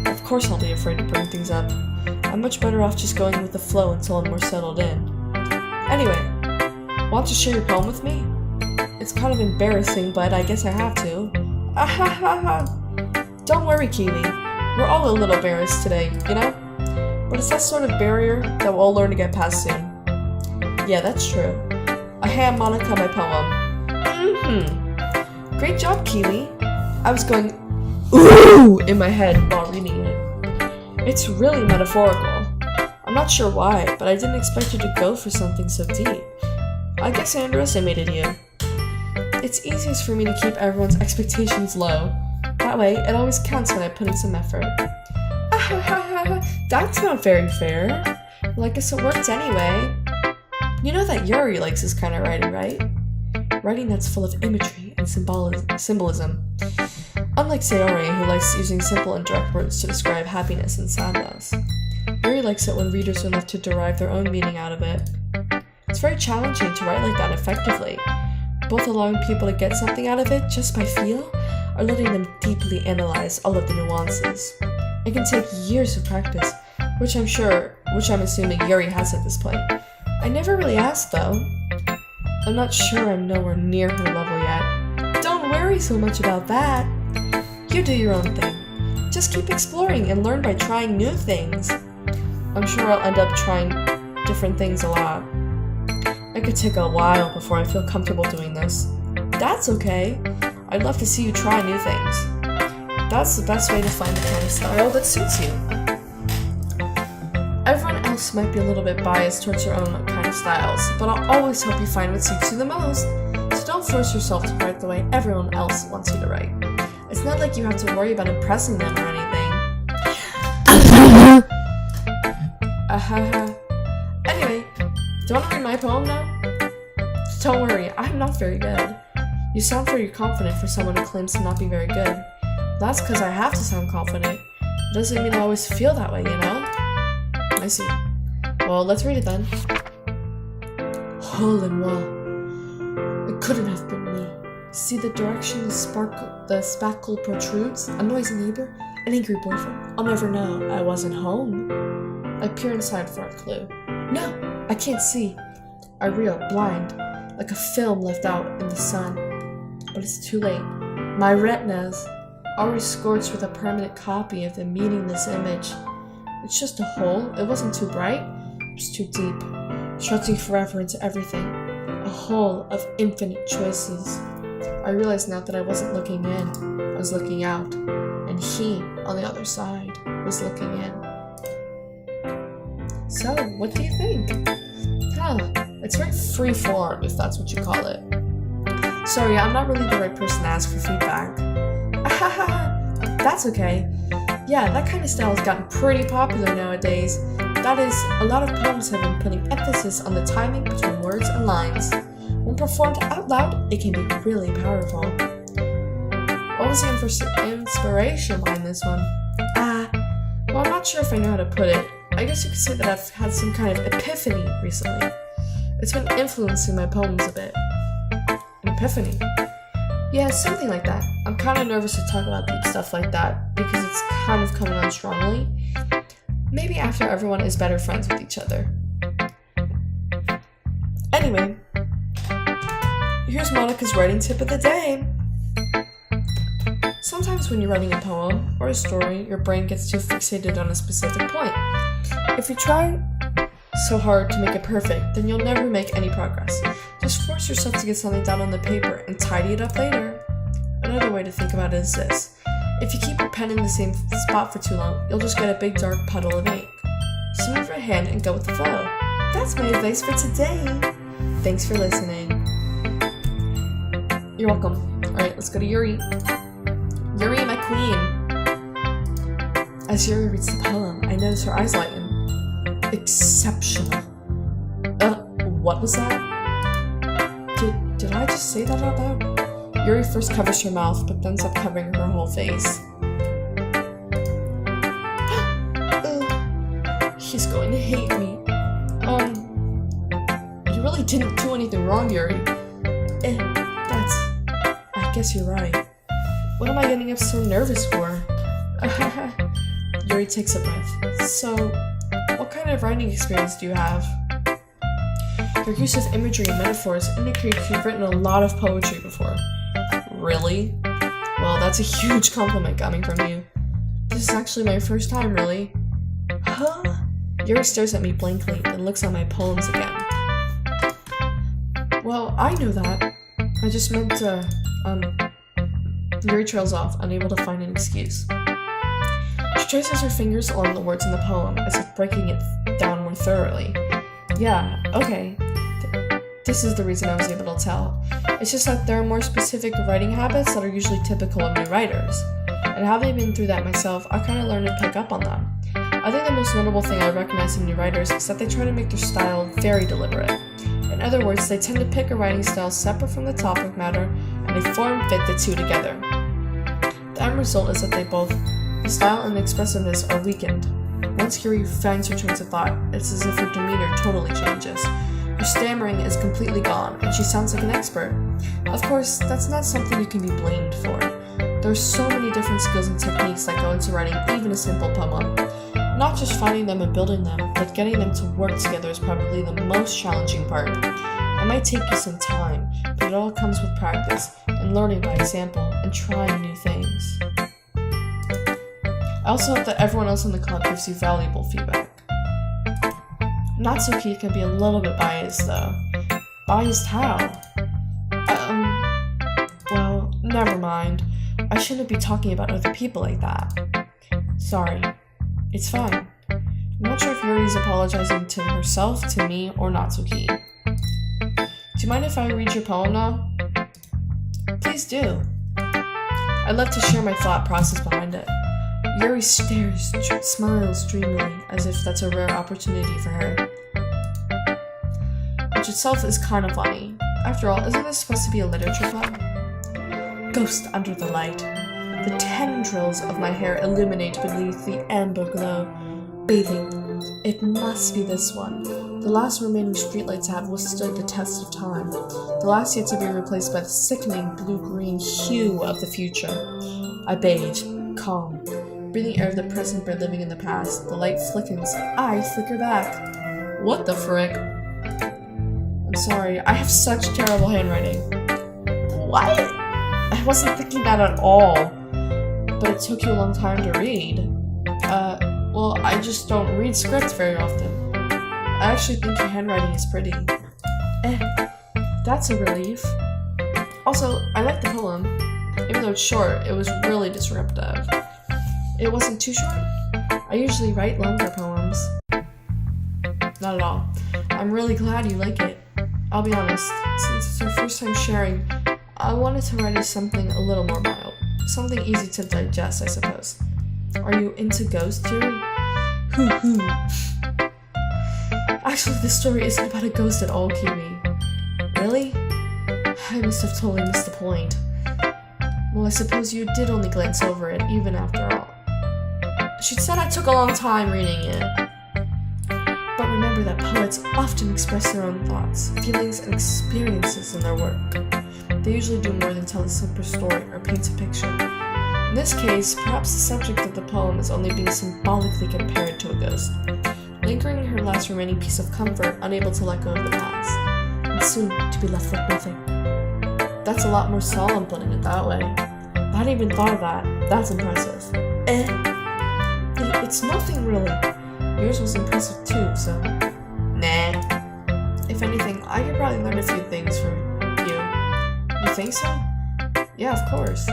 Of course I'll be afraid to bring things up. I'm much better off just going with the flow until I'm more settled in. Anyway, want to share your poem with me? It's kind of embarrassing, but I guess I have to. Don't worry, Kiwi. We're all a little embarrassed today, you know? But it's that sort of barrier that we'll all learn to get past soon. Yeah, that's true. I hand Monica my poem. Great job, Kiwi. I was going ooh in my head while reading it. It's really metaphorical. I'm not sure why, but I didn't expect you to go for something so deep. I guess I underestimated you. It's easiest for me to keep everyone's expectations low. That way, it always counts when I put in some effort. That's not very fair. Well, I guess it worked anyway. You know that Yuri likes this kind of writing, right? Writing that's full of imagery and symbolism. Unlike Sayori, who likes using simple and direct words to describe happiness and sadness, Yuri likes it when readers are left to derive their own meaning out of it. It's very challenging to write like that effectively, both allowing people to get something out of it just by feel, or letting them deeply analyze all of the nuances. It can take years of practice, which I'm assuming Yuri has at this point. I never really asked though. I'm not sure I'm nowhere near her level yet. Don't worry so much about that. You do your own thing. Just keep exploring and learn by trying new things. I'm sure I'll end up trying different things a lot. It could take a while before I feel comfortable doing this. That's okay. I'd love to see you try new things. That's the best way to find the kind of style that suits you. Everyone else might be a little bit biased towards your own kind of styles, but I'll always help you find what suits you the most. So don't force yourself to write the way everyone else wants you to write. It's not like you have to worry about impressing them or anything. Anyway, do you want to read my poem now? Don't worry, I'm not very good. You sound very confident for someone who claims to not be very good. That's because I have to sound confident. It doesn't mean I always feel that way, you know? I see. Well, let's read it then. Hole in wall. It couldn't have been me. See the direction the spackle protrudes? A noisy neighbor? An angry boyfriend? I'll never know. I wasn't home. I peer inside for a clue. No, I can't see. I reel, blind, like a film left out in the sun. But it's too late. My retinas, already scorched with a permanent copy of the meaningless image. It's just a hole. It wasn't too bright. It was too deep, stretching forever into everything. A hole of infinite choices. I realized now that I wasn't looking in. I was looking out. And he, on the other side, was looking in. So, what do you think? It's very free-form, if that's what you call it. Sorry, I'm not really the right person to ask for feedback. That's okay. Yeah, that kind of style has gotten pretty popular nowadays. That is, a lot of poems have been putting emphasis on the timing between words and lines. When performed out loud, it can be really powerful. What was the inspiration behind this one? Well, I'm not sure if I know how to put it. I guess you could say that I've had some kind of epiphany recently. It's been influencing my poems a bit. An epiphany? Yeah, something like that. I'm kind of nervous to talk about deep stuff like that because it's kind of coming on strongly. Maybe after everyone is better friends with each other. Anyway, here's Monica's writing tip of the day. Sometimes when you're writing a poem or a story, your brain gets too fixated on a specific point. If you try so hard to make it perfect, then you'll never make any progress. Just force yourself to get something down on the paper and tidy it up later. Another way to think about it is this. If you keep your pen in the same spot for too long, you'll just get a big dark puddle of ink. So move your hand and go with the flow. That's my advice for today. Thanks for listening. You're welcome. Alright, let's go to Yuri. Yuri, my queen. As Yuri reads the poem, I notice her eyes lighten. Exceptional. What was that? Did I just say that out loud? Yuri first covers her mouth, but ends up covering her whole face. He's going to hate me. You really didn't do anything wrong, Yuri. I guess you're right. What am I getting up so nervous for? Yuri takes a breath. So, what kind of writing experience do you have? Your use of imagery and metaphors indicates you've written a lot of poetry before. Really? Well, that's a huge compliment coming from you. This is actually my first time, really. Huh? Yuri stares at me blankly, then looks at my poems again. Well, I know that. I just meant to, Yuri trails off, unable to find an excuse. She traces her fingers along the words in the poem, as if breaking it down more thoroughly. Yeah, okay. This is the reason I was able to tell. It's just that there are more specific writing habits that are usually typical of new writers. And having been through that myself, I kind of learned to pick up on them. I think the most notable thing I recognize in new writers is that they try to make their style very deliberate. In other words, they tend to pick a writing style separate from the topic matter, and they form-fit the two together. The end result is that the style and expressiveness are weakened. Once Yuri finds her trains of thought, it's as if her demeanor totally changes. Her stammering is completely gone, and she sounds like an expert. Of course, that's not something you can be blamed for. There are so many different skills and techniques that go into writing even a simple poem. Not just finding them and building them, but getting them to work together is probably the most challenging part. It might take you some time, but it all comes with practice, and learning by example, and trying new things. I also hope that everyone else in the club gives you valuable feedback. Natsuki can be a little bit biased, though. Biased how? Well, never mind. I shouldn't be talking about other people like that. Sorry. It's fine. I'm not sure if Yuri's apologizing to herself, to me, or Natsuki. Do you mind if I read your poem now? Please do. I'd love to share my thought process behind it. Yuri stares, smiles dreamily, as if that's a rare opportunity for her. Which itself is kind of funny. After all, isn't this supposed to be a literature club? Ghost under the light. The tendrils of my hair illuminate beneath the amber glow. Bathing. It must be this one. The last remaining streetlights have withstood the test of time. The last yet to be replaced by the sickening blue-green hue of the future. I bathe, calm, breathing air of the present but living in the past. The light flickens. I flicker back. What the frick? I'm sorry, I have such terrible handwriting. What? I wasn't thinking that at all. But it took you a long time to read. Well, I just don't read scripts very often. I actually think your handwriting is pretty. That's a relief. Also, I like the poem. Even though it's short, it was really disruptive. It wasn't too short? I usually write longer poems. Not at all. I'm really glad you like it. I'll be honest, since it's our first time sharing, I wanted to write you something a little more mild. Something easy to digest, I suppose. Are you into ghost theory? Hoo. Actually, this story isn't about a ghost at all, Kiwi. Really? I must have totally missed the point. Well, I suppose you did only glance over it, even after all. She said I took a long time reading it. But remember that poets often express their own thoughts, feelings, and experiences in their work. They usually do more than tell a simple story or paint a picture. In this case, perhaps the subject of the poem is only being symbolically compared to a ghost, lingering in her last remaining piece of comfort, unable to let go of the past, and soon to be left with nothing. That's a lot more solemn putting it that way. I hadn't even thought of that. That's impressive. It's nothing really. Yours was impressive too, so... Nah. If anything, I could probably learn a few things from you. You think so? Yeah, of course.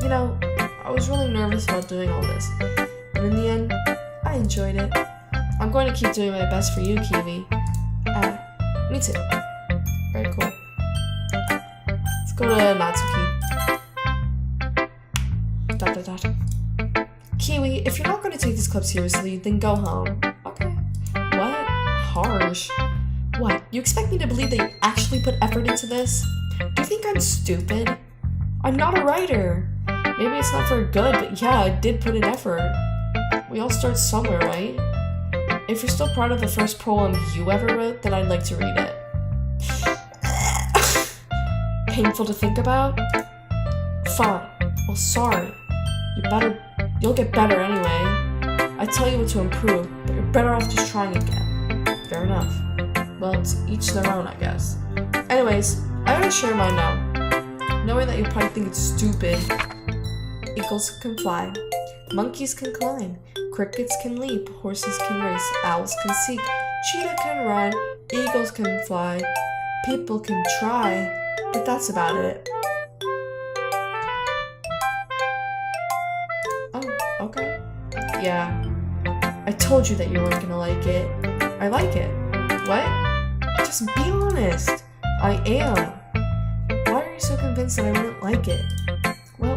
You know, I was really nervous about doing all this, but in the end, I enjoyed it. I'm going to keep doing my best for you, Kiwi. Me too. Very cool. Let's go to Natsuki. Kiwi, if you're not going to take this club seriously, then go home. Okay. What? Harsh. What? You expect me to believe that you actually put effort into this? Do you think I'm stupid? I'm not a writer. Maybe it's not for good, but yeah, I did put in effort. We all start somewhere, right? If you're still proud of the first poem you ever wrote, then I'd like to read it. Painful to think about? Fine. Well, sorry. You better You'll get better anyway. I tell you what to improve, but you're better off just trying again. Fair enough. Well, it's each their own, I guess. Anyways, I gotta share mine now. Knowing that you probably think it's stupid. Eagles can fly. Monkeys can climb. Crickets can leap. Horses can race. Owls can seek. Cheetah can run. Eagles can fly. People can try. But that's about it. Oh, okay. Yeah. I told you that you weren't gonna like it. I like it. What? Just be honest. I am. Why are you so convinced that I wouldn't like it? Well,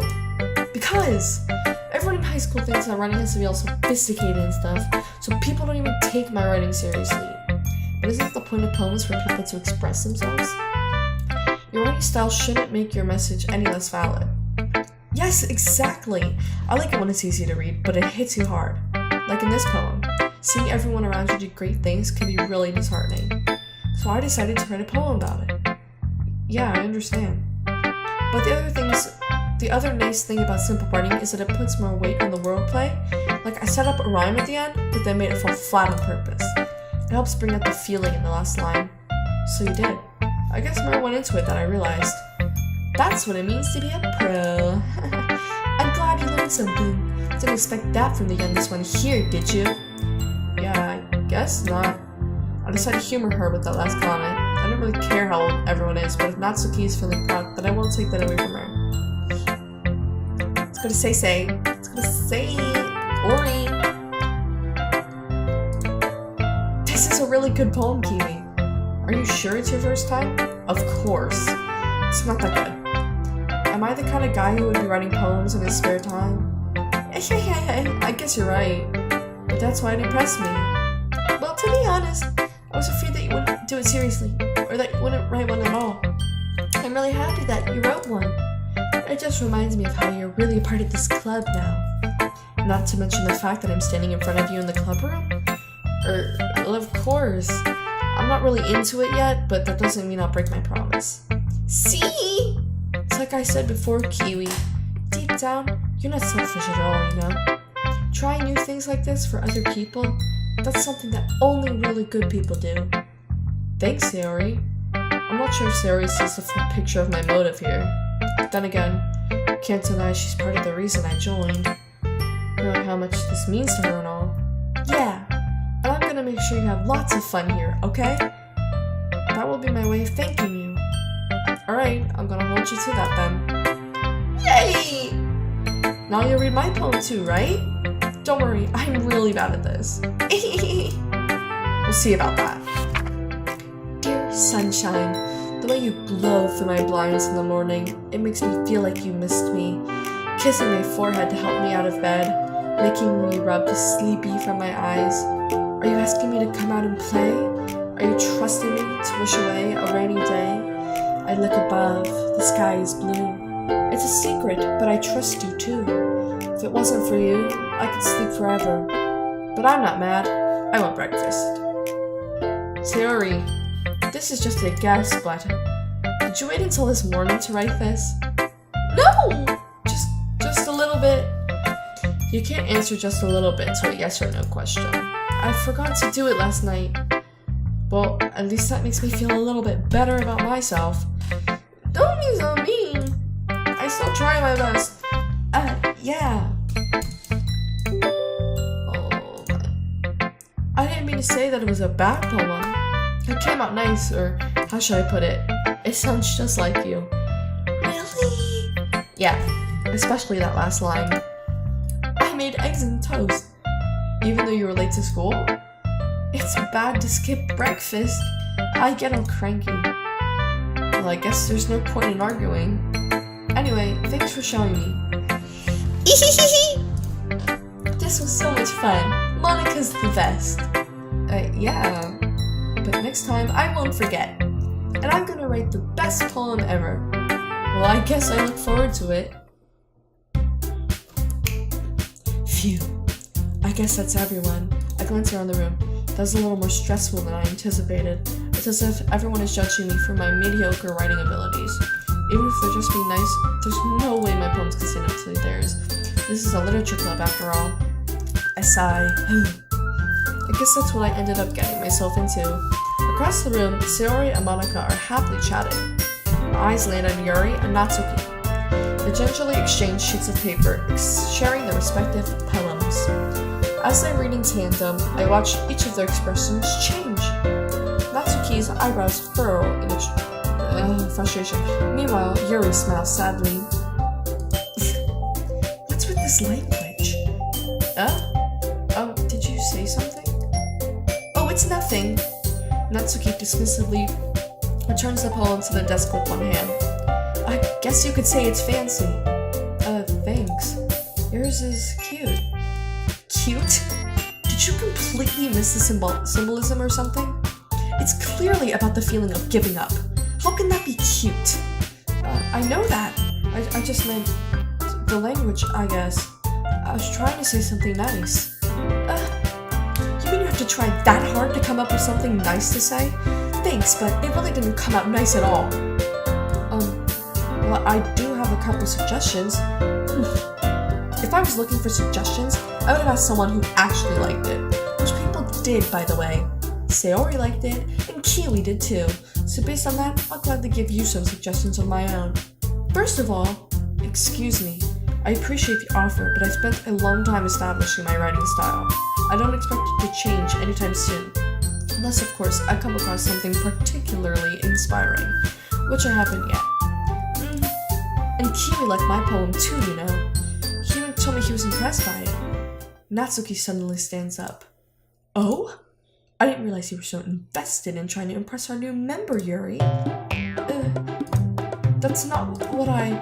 because everyone in high school thinks that writing has to be all sophisticated and stuff, so people don't even take my writing seriously. But isn't the point of poems for people to express themselves? Your writing style shouldn't make your message any less valid. Yes, exactly. I like it when it's easy to read, but it hits you hard. Like in this poem, seeing everyone around you do great things can be really disheartening. So I decided to write a poem about it. Yeah, I understand. But the other nice thing about simple writing is that it puts more weight on the wordplay. Like I set up a rhyme at the end, but then made it fall flat on purpose. It helps bring out the feeling in the last line. So you did. I guess more went into it than I realized. That's what it means to be a pro. I'm glad you learned something. Didn't expect that from the youngest one here, did you? Yeah, I guess not. I decided to humor her with that last comment. I don't really care how old everyone is, but if Natsuki is feeling proud, then I won't take that away from her. Let's go to Say. Let's go to Say. Ori. This is a really good poem, Kiwi. Are you sure it's your first time? Of course. It's not that good. Am I the kind of guy who would be writing poems in his spare time? I guess you're right. But that's why it impressed me. Well, to be honest, I was afraid that you wouldn't do it seriously, or that you wouldn't write one at all. I'm really happy that you wrote one. It just reminds me of how you're really a part of this club now. Not to mention the fact that I'm standing in front of you in the club room. Well, of course. I'm not really into it yet, but that doesn't mean I'll break my promise. See? It's like I said before, Kiwi. Deep down, you're not selfish at all, you know? Trying new things like this for other people, that's something that only really good people do. Thanks, Sayori. I'm not sure if Sayori sees the full picture of my motive here. Then again, can't deny she's part of the reason I joined. Knowing how much this means to her and all. Yeah, and I'm gonna make sure you have lots of fun here, okay? That will be my way of thanking you. Alright, I'm gonna hold you to that then. Yay! Now you'll read my poem too, right? Don't worry, I'm really bad at this. We'll see about that. Dear sunshine, the way you glow through my blinds in the morning, it makes me feel like you missed me. Kissing my forehead to help me out of bed, making me rub the sleepy from my eyes. Are you asking me to come out and play? Are you trusting me to wish away a rainy day? I look above, the sky is blue. It's a secret, but I trust you too. If it wasn't for you, I could sleep forever. But I'm not mad. I want breakfast. Sayori, this is just a guess, but did you wait until this morning to write this? No! Just a little bit. You can't answer just a little bit to a yes or no question. I forgot to do it last night. Well, at least that makes me feel a little bit better about myself. Don't be so mean. I still try my best. Yeah. Oh, I didn't mean to say that it was a bad poem. It came out nice, or how should I put it? It sounds just like you. Really? Yeah, especially that last line. I made eggs and toast, even though you were late to school. It's bad to skip breakfast. I get all cranky. Well, I guess there's no point in arguing. Anyway, thanks for showing me. This was so much fun. Monica's the best. Yeah. But next time, I won't forget. And I'm gonna write the best poem ever. Well, I guess I look forward to it. Phew. I guess that's everyone. I glance around the room. That was a little more stressful than I anticipated. It's as if everyone is judging me for my mediocre writing abilities. Even if they're just being nice, there's no way my poems can stand up to theirs. This is a literature club after all. I sigh. I guess that's what I ended up getting myself into. Across the room, Sayori and Monica are happily chatting. My eyes land on Yuri and Natsuki. They gingerly exchange sheets of paper, sharing their respective poems. As they read in tandem, I watch each of their expressions change. Natsuki's eyebrows furrow in frustration. Meanwhile, Yuri smiles sadly. What's with this light glitch? Did you say something? Oh, it's nothing. Natsuki dismissively returns the poem to the desk with one hand. I guess you could say it's fancy. Thanks. Yours is cute. Cute? Did you completely miss the symbolism or something? It's clearly about the feeling of giving up. How can that be cute? I know that. I just meant the language, I guess. I was trying to say something nice. You mean you have to try that hard to come up with something nice to say? Thanks, but it really didn't come out nice at all. Well, I do have a couple suggestions. If I was looking for suggestions, I would have asked someone who actually liked it. Which people did, by the way. Sayori liked it, and Kiwi did too. So based on that, I'll gladly give you some suggestions of my own. First of all, excuse me. I appreciate the offer, but I spent a long time establishing my writing style. I don't expect it to change anytime soon. Unless, of course, I come across something particularly inspiring, which I haven't yet. And Kiwi liked my poem too, you know. He told me he was impressed by it. Natsuki suddenly stands up. Oh? I didn't realize you were so invested in trying to impress our new member, Yuri. That's not what I...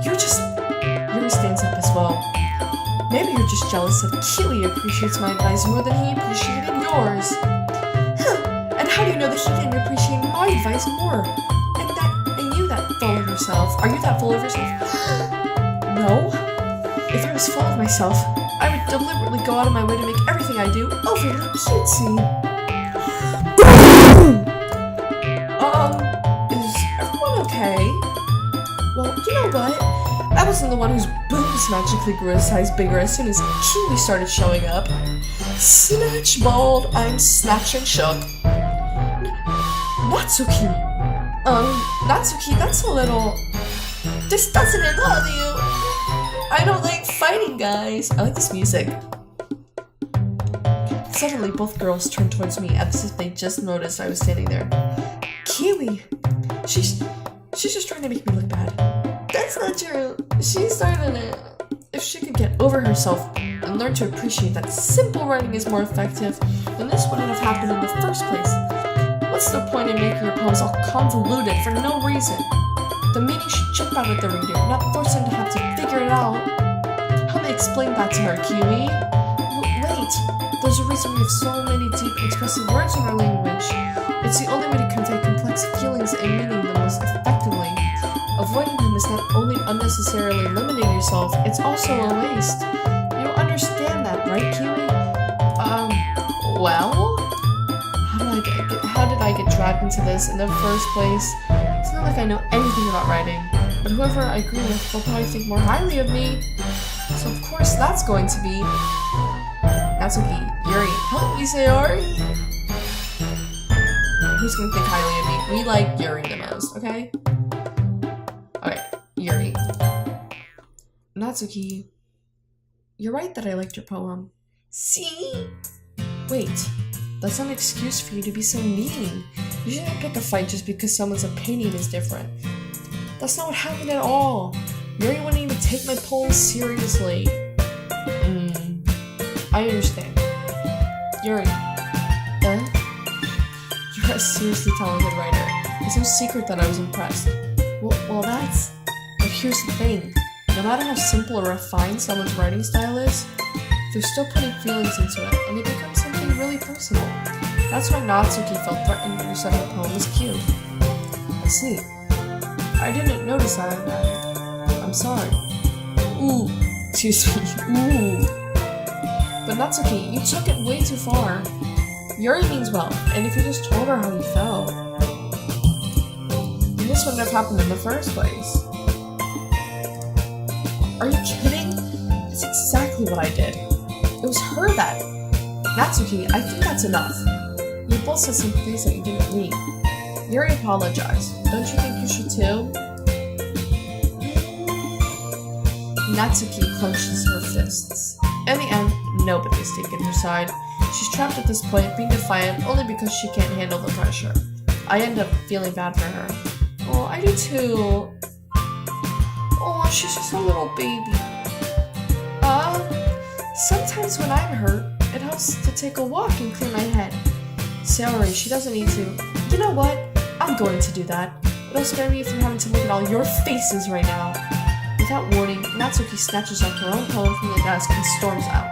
You're just... Yuri stands up as well. Maybe you're just jealous that Kiwi appreciates my advice more than he appreciated yours. And how do you know that he didn't appreciate my advice more? And you that full of yourself. Are you that full of yourself? No. If I was full of myself, I would deliberately go out of my way to make everything I do overly cutesy. Is everyone okay? Well, you know what? I wasn't the one whose boobs magically grew a size bigger as soon as Kiwi started showing up. Snatch balled, I'm snatch and shook. Natsuki. Natsuki, that's a little... This doesn't involve you. I don't like fighting, guys. I like this music. Suddenly, both girls turned towards me as if they just noticed I was standing there. Kiwi! She's just trying to make me look bad. That's not true. She's starting to... If she could get over herself and learn to appreciate that simple writing is more effective, then this wouldn't have happened in the first place. What's the point in making your poems all convoluted for no reason? The meaning should jump out at the reader, not force him to have to figure it out. Help me explain that to her, Kiwi. Wait, there's a reason we have so many deep, expressive words in our language. It's the only way to convey complex feelings and meaning the most effectively. Avoiding them is not only unnecessarily limiting yourself, it's also a waste. You understand that, right, Kiwi? Well? How did I get dragged into this in the first place? It's not like I know anything about writing, but whoever I agree with will probably think more highly of me. So of course that's going to be... Natsuki, Yuri, help me, Sayori! Who's gonna think highly of me? We like Yuri the most, okay? Okay, Yuri. Natsuki, you're right that I liked your poem. See? Wait. That's not an excuse for you to be so mean. You shouldn't pick a fight just because someone's opinion is different. That's not what happened at all. Yuri wouldn't even take my poem seriously. I understand. Yuri. You're a seriously talented writer. It's no secret that I was impressed. Well, that's... But here's the thing. No matter how simple or refined someone's writing style is, they're still putting feelings into it, and it becomes something really personal. That's why Natsuki felt threatened when you said her poem was cute. I see. I didn't notice that. I'm sorry. Ooh. Excuse me. Ooh. But Natsuki, you took it way too far. Yuri means well, and if you just told her how you felt, then this wouldn't have happened in the first place. Are you kidding? That's exactly what I did. It was her that. Natsuki, I think that's enough. You both said some things that you didn't mean. Yuri apologized. Don't you think you should too? Natsuki clenches her fists. In the end, nobody's taken her side. She's trapped at this point, being defiant only because she can't handle the pressure. I end up feeling bad for her. Oh, I do too. Oh, she's just a little baby. Sometimes when I'm hurt, it helps to take a walk and clear my head. Sorry, she doesn't need to. You know what? I'm going to do that. It'll spare me from having to look at all your faces right now. Without warning, Natsuki snatches up her own poem from the desk and storms out.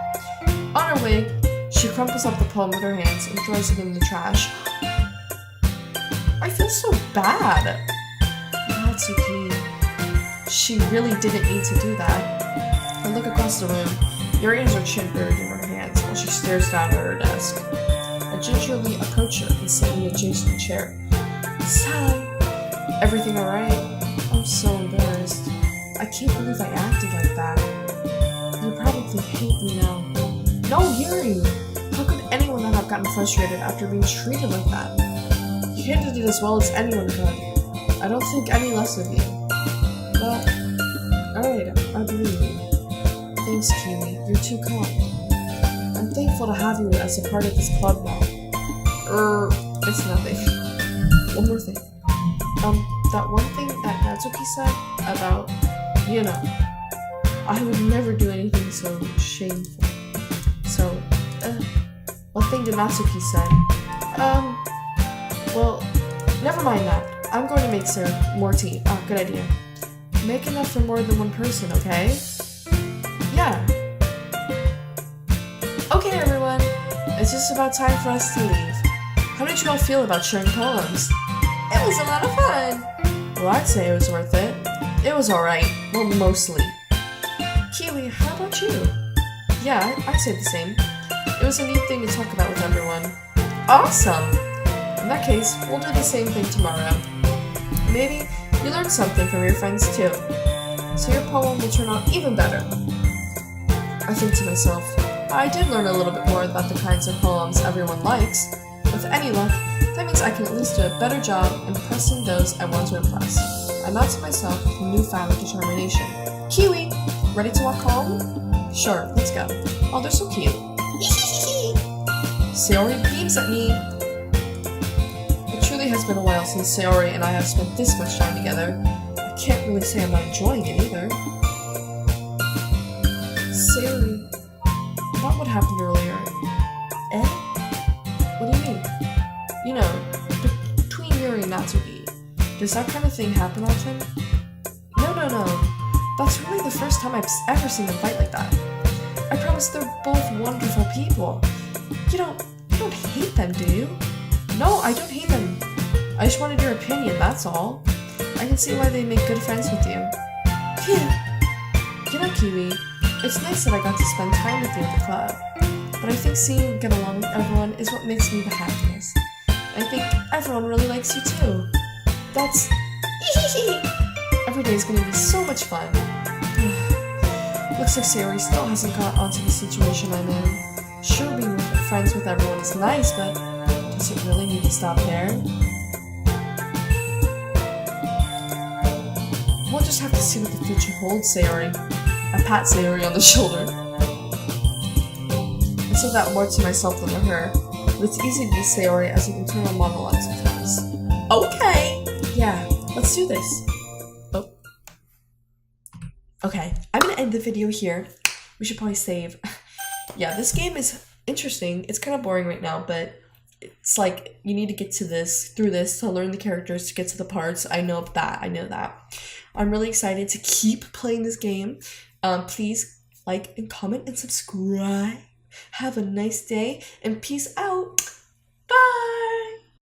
On her way, she crumples up the poem with her hands and throws it in the trash. I feel so bad. Natsuki. She really didn't need to do that. I look across the room. Yuri has her chin buried in her hands while she stares down at her desk. I gingerly approach her and sit in the adjacent chair. Sigh. Everything alright? I'm so embarrassed. I can't believe I acted like that. You probably hate me now. No, Yuri! How could anyone not have gotten frustrated after being treated like that? You handled it as well as anyone could. I don't think any less of you. Well, alright, I believe you. Thanks, Kiwi. You're too kind. I'm thankful to have you as a part of this club now. It's nothing. One more thing. That one thing that Natsuki said about, you know, I would never do anything so shameful. So, one thing that Natsuki said. Well, never mind that. I'm going to make more tea. Good idea. Make enough for more than one person, okay? Yeah. Okay, everyone. It's just about time for us to leave. How did you all feel about sharing poems? It was a lot of fun. Well, I'd say it was worth it. It was alright. Well, mostly. Kiwi, how about you? Yeah, I'd say the same. It was a neat thing to talk about with everyone. Awesome! In that case, we'll do the same thing tomorrow. Maybe you learned something from your friends too. So your poem will turn out even better. I think to myself, I did learn a little bit more about the kinds of poems everyone likes. With any luck, that means I can at least do a better job impressing those I want to impress. I nod to myself with newfound determination. Kiwi, ready to walk home? Sure, let's go. Oh, they're so cute. Sayori beams at me. It truly has been a while since Sayori and I have spent this much time together. I can't really say I'm not enjoying it either. Sayori, about what happened earlier. What do you mean? You know, between Yuri and Natsuki. Does that kind of thing happen often? No. That's really the first time I've ever seen them fight like that. I promise they're both wonderful people. You don't hate them, do you? No, I don't hate them. I just wanted your opinion, that's all. I can see why they make good friends with you. You know, Kiwi, it's nice that I got to spend time with you at the club. But I think seeing you get along with everyone is what makes me the happiest. I think everyone really likes you too. That's... Every day is going to be so much fun. Looks like Sayori still hasn't got onto the situation I'm in. Sure, being friends with everyone is nice, but does it really need to stop there? We'll just have to see what the future holds, Sayori. I pat Sayori on the shoulder. I said that more to myself than to her, but it's easy to use Sayori as an internal monologue sometimes. Okay! Yeah, let's do this. Oh. Okay, I'm gonna end the video here. We should probably save. Yeah, this game is interesting. It's kind of boring right now, but it's like you need to get through this to learn the characters, to get to the parts. I know that. I'm really excited to keep playing this game. Please like and comment and subscribe. Have a nice day and peace out.